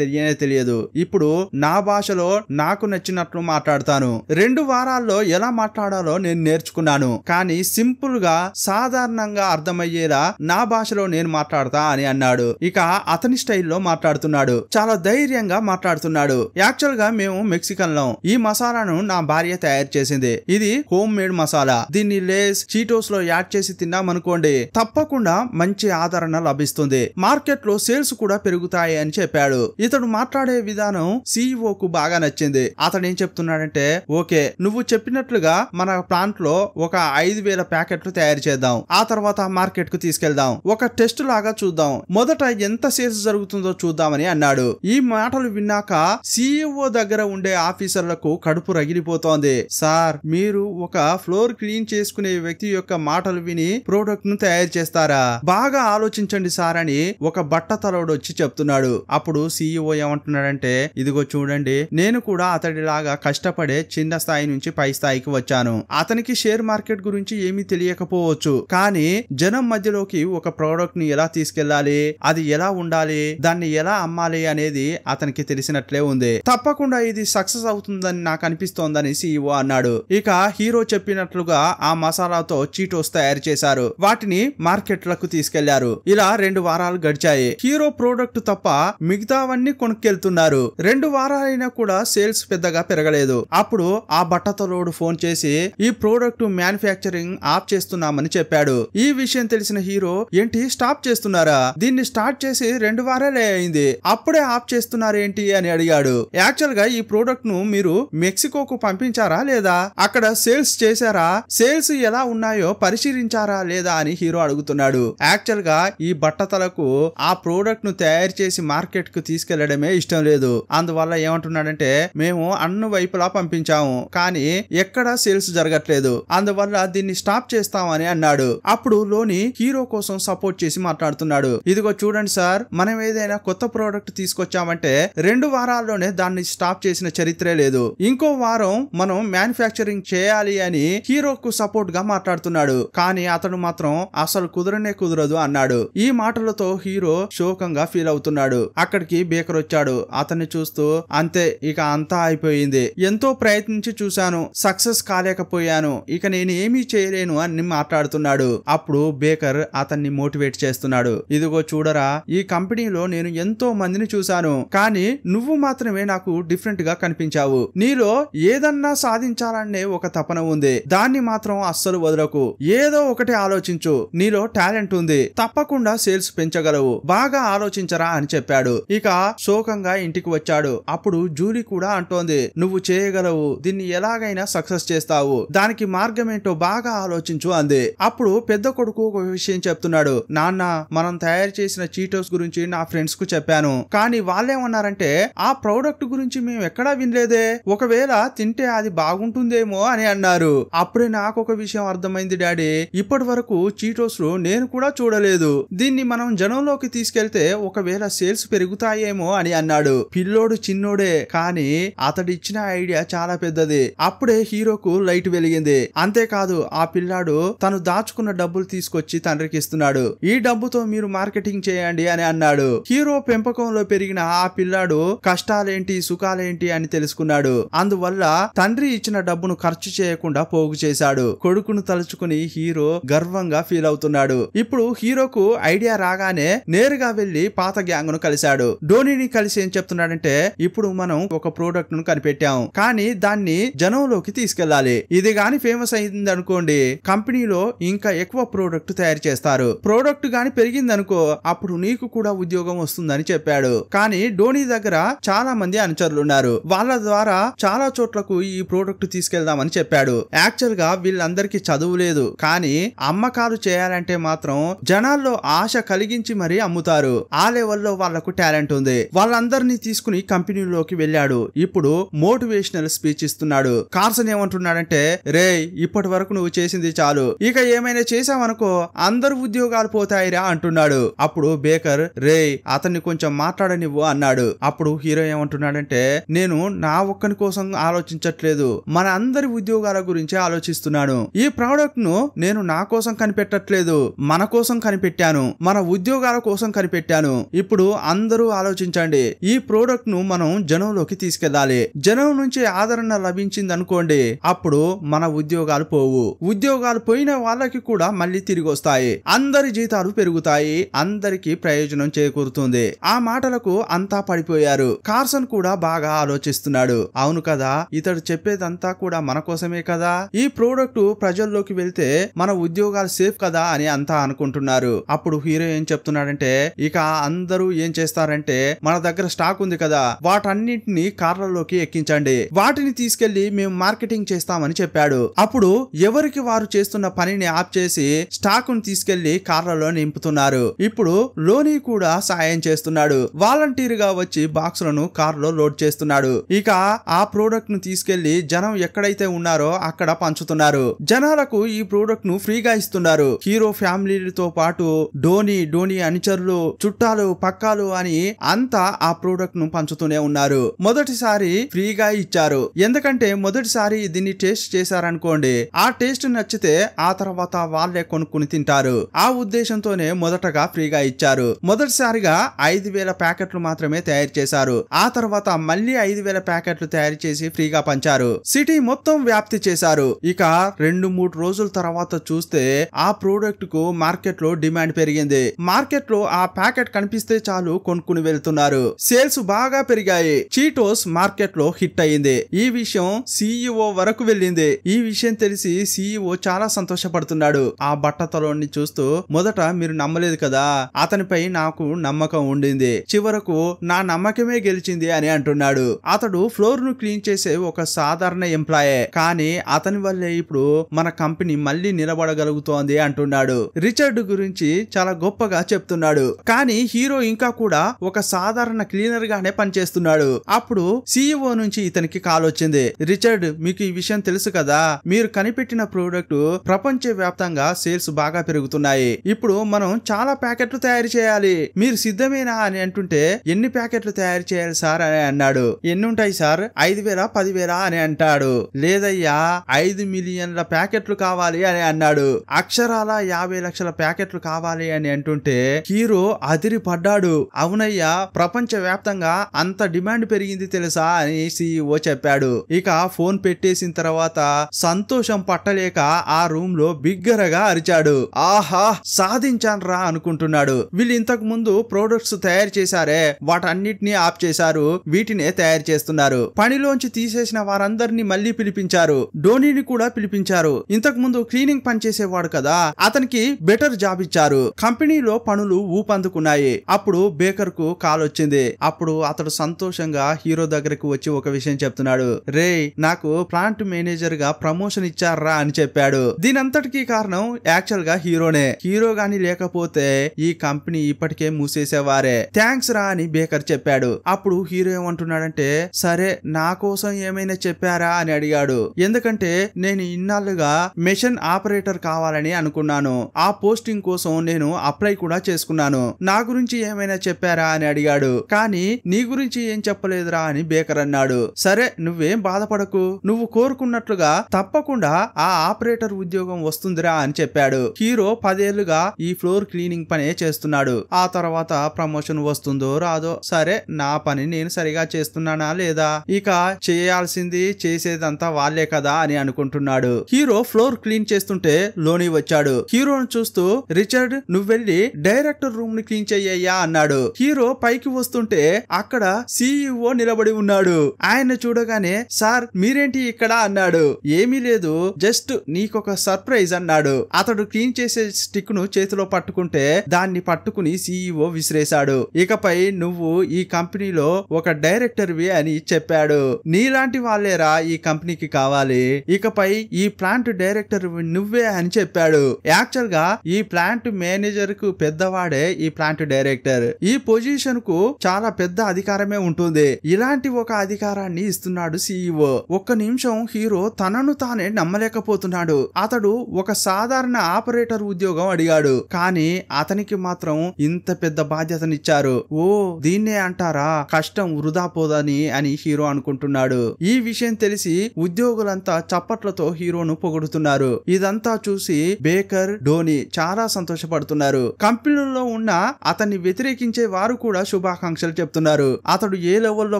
తెలియదు. ఇప్పుడు నా భాషలో నాకు నచ్చినట్లు మాట్లాడతాను. 2 వారాల్లో ఎలా మాట్లాడాలో నేను నేర్చుకున్నాను. కానీ సింపుల్ గా సాధారణంగా అర్థమయ్యేలా నా భాషలో నేను మాట్లాడతా అని అన్నాడు. ఇక అతని స్టైల్లో మాట్లాడుతున్నాడు. చాలా ధైర్యంగా మాట్లాడుతున్నాడు. యాక్చువల్ గా మేము మెక్సికన్లం. ఈ మసాలాను నా భార్య తయారు చేసింది. ఇది హోమ్ మేడ్ మసాలా. దీన్ని లేస్, చీటోస్ లో యాడ్ చేసి తిన్నామనుకోండి, తప్పకుండా మంచి ఆదరణ లభిస్తుంది. మార్కెట్ లో సేల్స్ కూడా పెరుగుతాయి అని చెప్పాడు. ఇతడు మాట్లాడే విధానం CEO కు బాగా నచ్చింది. అతడు ఏం చెప్తున్నాడంటే, ఓకే, నువ్వు చెప్పినట్లుగా మన ప్లాంట్ లో ఒక 5,000 ప్యాకెట్లు తయారు చేద్దాం. ఆ తర్వాత మార్కెట్ కు తీసుకెళ్దాం. ఒక టెస్ట్ లాగా చూద్దాం. మొదట ఎంత సేల్స్ జరుగుతుందో చూద్దామని అన్నాడు. ఈ మాటలు విన్నాక CEO దగ్గర ఉండే ఆఫీసర్లకు కడుపు రగిలిపోతోంది. సార్, మీరు ఒక ఫ్లోర్ క్లీన్ చేసుకునే వ్యక్తి యొక్క మాటలు విని ప్రోడక్ట్ ను తయారు చేస్తారా? బాగా ఆలోచించండి సార్ అని ఒక బట్టతలోడు వచ్చి చెప్తున్నాడు. అప్పుడు CEO ఏమంటున్నాడంటే, ఇదిగో చూడండి, నేను కూడా అతడిలాగా కష్టపడే చిన్న స్థాయి నుంచి పై స్థాయికి వచ్చాను. అతనికి షేర్ మార్కెట్ గురించి ఏమీ తెలియకపోవచ్చు. కానీ జనం మధ్యలోకి ఒక ప్రోడక్ట్ ని ఎలా తీసుకెళ్లాలి, అది ఎలా ఉండాలి, దాన్ని ఎలా అమ్మాలి అనేది అతనికి తెలిసినట్లే ఉంది. తప్పకుండా ఇది సక్సెస్ అవుతుందని నాకు అనిపిస్తోందని CEO అన్నాడు. ఇక హీరో చెప్పినట్లుగా ఆ మసాలాతో చీటోస్ తయారు చేశారు. వాటిని మార్కెట్లకు తీసుకెళ్లారు. ఇలా 2 వారాలు గడిచాయి. హీరో ప్రోడక్ట్ తప్ప మిగతావన్నీ కొనుక్కెళ్తున్నారు. 2 వారాలైనా కూడా సేల్స్ పెద్దగా పెరగలేదు. అప్పుడు ఆ బట్టతలోడు ఫోన్ చేసి ఈ ప్రోడక్ట్ మ్యానుఫ్యాక్చరింగ్ ఆఫ్ చేస్తున్నామని చెప్పాడు. ఈ విషయం తెలిసిన హీరో, ఏంటి స్టాప్ చేస్తున్నారా? దీన్ని స్టార్ట్ చేసి 2 వారాలే అయింది, అప్పుడే ఆఫ్ చేస్తున్నారేంటి అని అడిగాడు. యాక్చువల్ గా ఈ ప్రోడక్ట్ ను మీరు మెక్సికోకు పంపించారా లేదా? అక్కడ సేల్స్ చేశారా? సేల్స్ ఎలా ఉన్నాయో పరిశీలించారా లేదా అని హీరో అడుగుతున్నాడు. యాక్చువల్ గా ఈ బట్టతలకు ఆ ప్రోడక్ట్ ను తయారు చేసి మార్కెట్ కు తీసుకెళ్లడమే ఇష్టం లేదు. అందువల్ల ఏమంటున్నాడంటే, మేము అన్ని వైపులా పంపించాము, కానీ ఎక్కడా సేల్స్ జరగట్లేదు. అందువల్ల దీన్ని స్టాప్ చేస్తామని అన్నాడు. అప్పుడు లోని హీరో కోసం సపోర్ట్ చేసి మాట్లాడుతున్నాడు. ఇదిగో చూడండి సార్, మనం ఏదైనా కొత్త ప్రోడక్ట్ తీసుకొచ్చామంటే 2 వారాల్లోనే దాన్ని స్టాప్ చేసిన చరిత్రే లేదు. ఇంకో వారం మనం మ్యానుఫ్యాక్చరింగ్ చేయాలి అని హీరోకు సపోర్ట్ గా మాట్లాడుతున్నాడు. కానీ అతడు మాత్రం అసలు కుదరదు అన్నాడు. ఈ మాటలతో హీరో శోకంగా ఫీల్ అవుతున్నాడు. అక్కడికి బేకర్ వచ్చాడు. అతన్ని చూస్తూ, అంతే, ఇక అంతా అయిపోయింది. ఎంతో ప్రయత్నించి చూశాను, సక్సెస్ కాలేకపోయాను, ఇక నేను ఏమీ చేయలేను అని మాట్లాడుతున్నాడు. అప్పుడు బేకర్ అతన్ని మోటివేట్ చేస్తున్నాడు. ఇదిగో చూడరా, ఈ కంపెనీలో నేను ఎంతో మందిని చూశాను, కానీ నువ్వు మాత్రమే నాకు డిఫరెంట్ గా కనిపించావు. నీలో ఏదన్నా సాధించాలనే ఒక తపన ఉంది, దాన్ని మాత్రం అస్సలు వదలకు. ఏదో ఒకటి ఆలోచించు, నీలో టాలెంట్ ఉంది, తప్పకుండా సేల్స్ పెంచగలవు, బాగా ఆలోచించరా అని చెప్పాడు. ఇక శోకంగా ఇంటికి వచ్చాడు. అప్పుడు జూలీ కూడా అంటోంది, నువ్వు చేయగలవు, దీన్ని ఎలాగైనా సక్సెస్ చేస్తావు, దానికి మార్గం ఏంటో బాగా ఆలోచించు అంది. అప్పుడు పెద్ద కొడుకు ఒక విషయం చెప్తున్నాడు. నాన్న, మనం తయారు చేసిన చీటోస్ గురించి నా ఫ్రెండ్స్ కు చెప్పాను, కానీ వాళ్ళేమన్నారంటే ఆ ప్రోడక్ట్ గురించి మేము ఎక్కడా వినలేదే, ఒకవేళ తింటే అది బాగుంటుందేమో అని అన్నారు. అప్పుడే నాకు ఒక విషయం అర్థమైంది డాడీ, ఇప్పటి వరకు చీటోస్ నేను కూడా చూడలేదు, దీన్ని మనం జనంలోకి తీసుకెళ్తే ఒకవేళ సేల్స్ పెరుగుతాయేమో అని అన్నాడు. పిల్లోడు చిన్నోడే, కానీ అతడిచ్చిన ఐడియా చాలా పెద్దది. అప్పుడే హీరోకు లైట్ వెలిగింది. అంతేకాదు, ఆ పిల్లాడు తను దాచుకున్న డబ్బులు తీసుకొచ్చి తండ్రికి ఇస్తున్నాడు. ఈ డబ్బుతో మీరు మార్కెటింగ్ చేయండి అని అన్నాడు. హీరో పెంపకంలో పెరిగిన ఆ పిల్లాడు కష్టాలేంటి సుఖాలేంటి అని తెలుసుకున్నాడు. అందువల్ల తండ్రి ఇచ్చిన డబ్బును ఖర్చు చేయకుండా పోగు చేశాడు. కొడుకును తలుచుకుని హీరో గర్వంగా ఫీల్ అవుతున్నాడు. ఇప్పుడు హీరోకు ఐడియా రాగానే నేరుగా వెళ్లి పాత గ్యాంగ్ ను కలిశాడు. ధోనిని కలిసి ఏం చెప్తున్నాడంటే, ఇప్పుడు మనం ఒక ప్రోడక్ట్ ను కనిపెట్టాం, కానీ దాన్ని జనంలోకి తీసుకెళ్లాలి. ఇది గాని ఫేమస్ అయింది అనుకోండి, కంపెనీలో ఇంకా ఎక్కువ ప్రోడక్ట్ తయారు చేస్తారు. ప్రోడక్ట్ గాని పెరిగిందనుకో అప్పుడు నీకు కూడా ఉద్యోగం వస్తుందని చెప్పాడు. కానీ ధోని దగ్గర చాలా మంది అనుచరులు ఉన్నారు. వాళ్ళ ద్వారా చాలా చోట్లకు ఈ ప్రోడక్ట్ తీసుకెళ్దామని చెప్పాడు. యాక్చువల్ గా వీళ్ళందరికీ చదువు లేదు, కానీ అమ్మకాలు చేయాలంటే మాత్రం జనాల్లో ఆశ కలిగించి మరీ అమ్ముతారు. ఆ లెవెల్లో వాళ్లకు టాలెంట్ ఉంది. వాళ్ళందరినీ తీసుకుని కంపెనీలోకి వెళ్ళాడు. ఇప్పుడు మోటివేషనల్ స్పీచ్ ఇస్తున్నాడు. కార్సన్ ఏమంటున్నాడంటే, రే ఇప్పటి వరకు నువ్వు చేసింది చాలు, ఇక ఏమైనా చేసావనుకో అందరు ఉద్యోగాలు పోతాయిరా అంటున్నాడు. అప్పుడు బేకర్ రే అతన్ని కొంచెం మాట్లాడనివ్వు అన్నాడు. అప్పుడు హీరో ఏమంటున్నాడంటే, నేను నా ఒక్కని కోసం ఆలోచించట్లేదు, మన అందరి ఉద్యోగాల గురించి ఆలోచిస్తున్నాను. ఈ ప్రోడక్ట్ ను నేను నా కోసం కనిపెట్టట్లేదు, మన కోసం కనిపెట్టాను, మన ఉద్యోగాల కోసం కనిపెట్టాను. ఇప్పుడు అందరూ ఆలోచించండి, ఈ ప్రోడక్ట్ ను మనం జనంలోకి తీసుకెళ్లాలి. జనం నుంచి ఆదరణ లభించింది అనుకోండి, అప్పుడు మన ఉద్యోగాలు పోవు. ఉద్యోగాలు పోయిన వాళ్ళకి కూడా మళ్ళీ తిరిగి వస్తాయి. అందరి జీతాలు పెరుగుతాయి, అందరికి ప్రయోజనం చేకూరుతుంది. ఆ మాటలకు అంతా పడిపోయారు. కార్సన్ కూడా బాగా ఆలోచిస్తున్నాడు. అవును కదా, ఇతడు చెప్పేదంతా కూడా మన కోసమే కదా, ఈ ప్రోడక్ట్ ప్రజల్లోకి వెళ్తే మన ఉద్యోగాలు సేఫ్ కదా అని అంతా అనుకుంటున్నారు. అప్పుడు హీరో ఏం చెప్తున్నాడంటే, ఇక అందరూ ఏం చేస్తారంటే, మన దగ్గర స్టాక్ ఉంది కదా, వాటన్నింటినీ కార్లలోకి ఎక్కించండి, వాటిని తీసుకెళ్లి మేము మార్కెటింగ్ చేస్తామని చెప్పాడు. అప్పుడు ఎవరికి వారు చేస్తున్న పనిని ఆప్ చేసి స్టాక్ ను తీసుకెళ్లి కార్లలో నింపుతున్నారు. ఇప్పుడు లోని కూడా సాయం చేస్తున్నాడు. వాలంటీర్ గా వచ్చి బాక్సులను కార్లో లోడ్ చేస్తున్నాడు. ఇక ఆ ప్రోడక్ట్ ను తీసుకెళ్లి జనం ఎక్కడైతే ఉన్నారో అక్కడ పంచుతున్నారు. జనాలకు ఈ ప్రోడక్ట్ ను ఫ్రీగా ఇస్తున్నారు. హీరో ఫ్యామిలీతో పాటు ధోని అనుచరులు, చుట్టాలు, పక్కాలు అని అంతా ఆ ప్రోడక్ట్ ను పంచుతూనే ఉన్నారు. మొదటిసారి ఫ్రీగా ఇచ్చారు, ఎందుకంటే మొదటిసారి దీన్ని టేస్ట్ చేశారనుకోండి, ఆ టేస్ట్ నచ్చితే ఆ తర్వాత వాళ్ళే కొనుక్కుని తింటారు. ఆ ఉద్దేశంతోనే మొదటగా ఫ్రీగా ఇచ్చారు. మొదటిసారిగా 5,000 ప్యాకెట్లు మాత్రమే తయారు చేశారు. ఆ తర్వాత మళ్ళీ 5,000 ప్యాకెట్లు తయారు చేసి ఫ్రీగా పంచారు. సిటీ మొత్తం వ్యాప్తి చేశారు. ఇక 2-3 రోజుల తర్వాత చూస్తే ఆ ప్రోడక్ట్ కు మార్కెట్ లో డిమాండ్ పెరిగింది. మార్కెట్ లో ఆ ప్యాకెట్ కనిపిస్తే చాలు కొనుక్కుని వెళ్తున్నారు. సేల్స్ బాగా పెరిగాయి. చీటోస్ మార్కెట్ లో హిట్ అయింది. ఈ విషయం CEO వరకు వెళ్ళింది. ఈ విషయం తెలిసి CEO చాలా సంతోషపడుతున్నాడు. ఆ బట్టతలోని చూస్తూ, మొదట మీరు నమ్మలేదు కదా, అతనిపై నాకు నమ్మకం ఉండింది, చివరకు నా నమ్మకమే గెలిచింది అని అంటున్నాడు. అతడు ఫ్లోర్ ను క్లీన్ చేసే ఒక సాధారణ ఎంప్లాయే, కానీ అతని వల్లే ఇప్పుడు మన కంపెనీ మళ్ళీ నిలబడగలుగుతోంది అంటున్నాడు. రిచర్డ్ గురించి చాలా గొప్పగా చెప్తున్నాడు. కానీ హీరో ఇంకా కూడా ఒక సాధారణ క్లీనర్ గానే పనిచేస్తున్నాడు. అప్పుడు CEO నుంచి ఇతనికి కాల్ వచ్చింది. రిచర్డ్, మీకు ఈ విషయం తెలుసు కదా, మీరు కనిపెట్టిన ప్రోడక్ట్ ప్రపంచ వ్యాప్తంగా సేల్స్ బాగా పెరుగుతున్నాయి. ఇప్పుడు మనం చాలా ప్యాకెట్లు తయారు చేయాలి, మీరు సిద్ధమేనా అని అంటుంటే, ఎన్ని ప్యాకెట్లు తయారు చేయాలి సార్ అని అన్నాడు. ఎన్ని ఉంటాయి సార్? 5,000, 10,000 అని అంటాడు. లేదయ్యా, 5 మిలియన్ల ప్యాకెట్లు కావాలి అని అన్నాడు. అక్షరాల 50 లక్షల ప్యాకెట్లు కావాలి అని అంటుంటే హీరో అదిరి పడ్డాడు. అవునయ్యా, ప్రపంచ వ్యాప్తంగా అంత డిమాండ్ పెరిగింది తెలుసా అని CEO చెప్పాడు. ఇక ఫోన్ పెట్టేసిన తర్వాత సంతోషం పట్టలేక ఆ రూమ్ లో బిగ్గరగా అరిచాడు. ఆహా, సాధించాన్రా అనుకుంటున్నాడు. వీళ్ళు ఇంతకు ముందు ప్రొడక్ట్స్ తయారు చేశారే, వాటన్నిటిని ఆప్ చేశారు, వీటినే తయారు చేస్తున్నారు. పనిలోంచి తీసేసిన వారందరినీ మళ్ళీ పిలిపించారు. ధోనిని కూడా పిలిపించారు. ఇంతకు ముందు క్లీనింగ్ పని చేసేవాడు కదా, అతనికి బెటర్ జాబ్ ఇచ్చారు. కంపెనీలో పనులు ఊపందుకున్నాయి. అప్పుడు బేకర్ కు కాల్ వచ్చింది. అప్పుడు అతడు సంతోషంగా హీరో దగ్గరకు వచ్చి ఒక విషయం చెప్తున్నాడు. రే, నాకు ప్లాంట్ మేనేజర్ గా ప్రమోషన్ ఇచ్చారా అని చెప్పాడు. దీనంతటికీ కారణం యాక్చువల్ గా హీరోనే. హీరో గాని లేకపోతే ఈ కంపెనీ ఇప్పటికే మూసేసేవారే. థ్యాంక్స్ రా అని బేకర్ చెప్పాడు. అప్పుడు హీరో ఏమంటున్నాడంటే, సరే నా కోసం ఏమైనా చెప్పారా అని అడిగాడు. ఎందుకంటే నేను ఇన్నాళ్ళుగా మెషిన్ ఆపరేటర్ కావాలని అనుకున్నాను. ఆ పోస్టింగ్ కోసం నేను అప్లై కూడా చేసుకున్నాను. నా గురించి ఏమైనా చెప్పారా అని అడిగాడు. కానీ నీ గురించి ఏం చెప్పలేదురా అని బేకర్ అన్నాడు. సరే నువ్వేం బాధపడకు, నువ్వు కోరుకున్నట్లుగా తప్పకుండా ఆ ఆపరేటర్ ఉద్యోగం వస్తుందిరా అని చెప్పాడు. హీరో 10 ఏళ్లుగా ఈ ఫ్లోర్ క్లీనింగ్ పనే చేస్తున్నాడు. ఆ తర్వాత ప్రమోషన్ వస్తుందో రాదో, సరే నా పని నేను సరిగా చేస్తున్నానా లేదా, ఇక చేయాల్సింది చేసేదంతా వాళ్ళే కదా అని అనుకుంటున్నాడు. హీరో ఫ్లోర్ క్లీన్ చేస్తుంటే లోని వచ్చాడు. హీరోను చూస్తూ, రిచర్డ్ నువ్వెళ్ళి డైరెక్టర్ రూమ్ ని క్లీన్ చెయ్యయ్యా అన్నాడు. హీరో పైకి వస్తుంటే అక్కడ CEO నిలబడి ఉన్నాడు. ఆయన చూడగానే, సార్ మీరేంటి ఇక్కడ అన్నాడు. ఏమీ లేదు, జస్ట్ నీకొక సర్ప్రైజ్ అన్నాడు. అతడు క్లీన్ చేసే స్టిక్ ను చేతిలో పట్టుకుంటే దాన్ని పట్టుకుని CEO విసిరేశాడు. ఇకపై నువ్వు ఈ కంపెనీలో ఒక డైరెక్టర్ వి అని చెప్పాడు. నీలాంటి వాళ్ళేరా ఈ కంపెనీకి కావాలి. ఇకపై ఈ ప్లాంట్ డైరెక్టర్ నువ్వే అని చెప్పాడు. యాక్చువల్ గా ఈ ప్లాంట్ మేనేజర్ కు పెద్దవాడే ఈ ప్లాంట్ డైరెక్టర్. ఈ పొజిషన్ కు చాలా పెద్ద అధికారమే ఉంటుంది. ఇలాంటి ఒక అధికారాన్ని ఇస్తున్నాడు CEO. ఒక్క నిమిషం హీరో తనను తానే నమ్మలేకపోతున్నాడు. అతడు ఒక సాధారణ ఆపరేటర్ ఉద్యోగం అడిగాడు, కానీ అతనికి మాత్రం ఇంత పెద్ద బాధ్యతనిచ్చారు. ఓ దీన్నే అంటారా కష్టం వృధా పోదని అని హీరో అనుకుంటున్నాడు. ఈ విషయం తెలిసి ఉద్యోగులంతా చప్పట్లతో హీరోను పొగుడుతున్నారు. ఇదంతా చూసి బేకర్, ధోని చాలా సంతోషపడుతున్నారు. కంపెనీలో ఉన్న అతన్ని వ్యతిరేకించే వారు కూడా శుభాకాంక్షలు చెప్తున్నారు. అతడు ఏ లెవెల్లో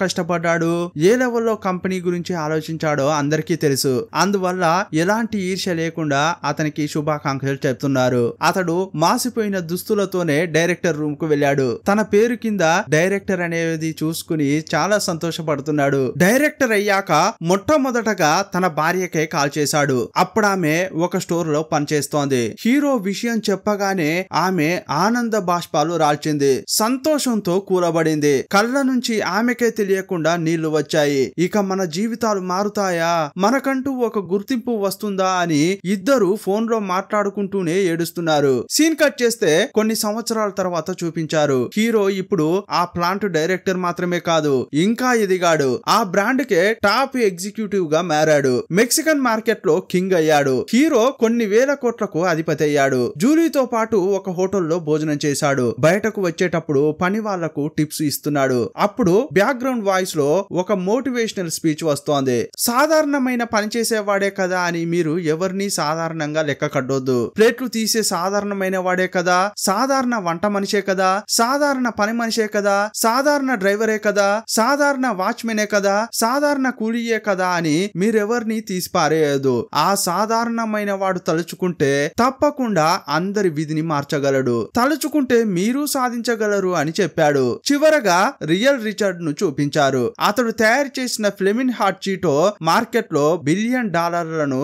కష్టపడ్డాడు, ఏ లెవెల్లో కంపెనీ గురించి ఆలోచించాడో అందరికీ తెలుసు. అందువల్ల ఎలాంటి ఈర్ష్య లేకుండా అతనికి శుభాకాంక్షలు చెప్తున్నారు. అతడు మాసిపోయిన దుస్తులతోనే డైరెక్టర్ రూమ్ కు వెళ్ళాడు. తన పేరు కింద డైరెక్టర్ అనేది చూసుకుని చాలా సంతోషపడుతున్నాడు. డైరెక్టర్ అయ్యాక మొట్టమొదటగా తన భార్యకే కాల్ చేశాడు. అప్పుడామె ఒక స్టోర్ లో పనిచేస్తోంది. హీరో విషయం చెప్పగానే ఆమె ఆనంద బాష్పాలు రాల్చింది. సంతోషంతో కూలబడింది. కళ్ళ నుంచి ఆమెకే తెలియకుండా నీళ్లు వచ్చాయి. ఇక మన జీవితాలు మారుతాయా, మనకంటూ ఒక గుర్తింపు వస్తుందా అని ఇద్దరు ఫోన్ లో మాట్లాడుకుంటూనే ఏడుస్తున్నారు. సీన్ కట్ చేస్తే కొన్ని సంవత్సరాల తర్వాత చూపించారు. హీరో ఇప్పుడు ఆ ప్లాంట్ డైరెక్టర్ మాత్రమే కాదు, ఇంకా ఎదిగాడు. ఆ బ్రాండ్ కే టాప్ ఎగ్జిక్యూటివ్ గా మారాడు. మెక్సికన్ మార్కెట్ లో కింగ్ అయ్యాడు. హీరో కొన్ని వేల కోట్లకు అధిపతి అయ్యాడు. జూలీతో పాటు ఒక హోటల్లో భోజనం చేశాడు. బయటకు వచ్చేటప్పుడు పని వాళ్లకు టిప్స్ ఇస్తున్నాడు. అప్పుడు బ్యాక్గ్రౌండ్ వాయిస్ లో ఒక మోటివేషనల్ స్పీచ్ వస్తోంది. సాధారణమైన పని చేసేవాడే కదా అని మీరు ఎవరిని సాధారణంగా లెక్క కట్టొద్దు. ప్లేట్లు తీసే సాధారణమైన వాడే కదా, సాధారణ వంట మనిషే కదా, సాధారణ పని మనిషే కదా, సాధారణ డ్రైవరే కదా, సాధారణ వాచ్మెనే కదా, సాధారణ కూలీయే కదా అని మీరెవరిని తీసిపారేయదు. ఆ సాధారణమైన వాడు తలుచుకుంటే తప్పకుండా అందరి విధిని మార్చగలడు. తలుచుకుంటే మీరు సాధించగలరు అని చెప్పాడు. చివరగా రియల్ రిచర్డ్ ను చూపించారు. అతడు తయారు చేసిన ఫ్లెమిన్ హాట్ చీటో మార్కెట్ లో $1 బిలియన్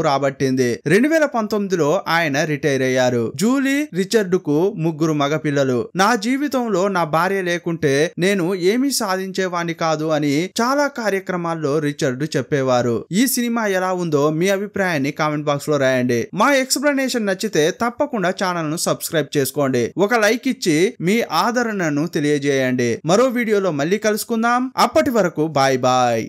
రాబట్టింది. 2019లో ఆయన రిటైర్ అయ్యారు. జూలీ, రిచర్డ్ కు 3 మగపిల్లలు. నా జీవితంలో నా భార్య లేకుంటే నేను ఏమీ సాధించేవాణ్ణి కాదు అని చాలా కార్యక్రమాల్లో రిచర్డ్ చెప్పేవారు. ఈ సినిమా ఎలా ఉందో మీ అభిప్రాయాన్ని కామెంట్ బాక్స్ లో రాయండి. మా ఎక్స్ప్లెనేషన్ నచ్చితే తప్పకుండా ఛానల్ ను సబ్స్క్రైబ్ చేసుకోండి. ఒక లైక్ ఇచ్చి మీ ఆదరణను తెలియజేయండి. మరో వీడియోలో మళ్ళీ కలుసుకుందాం. అప్పటి వరకు బాయ్ బాయ్.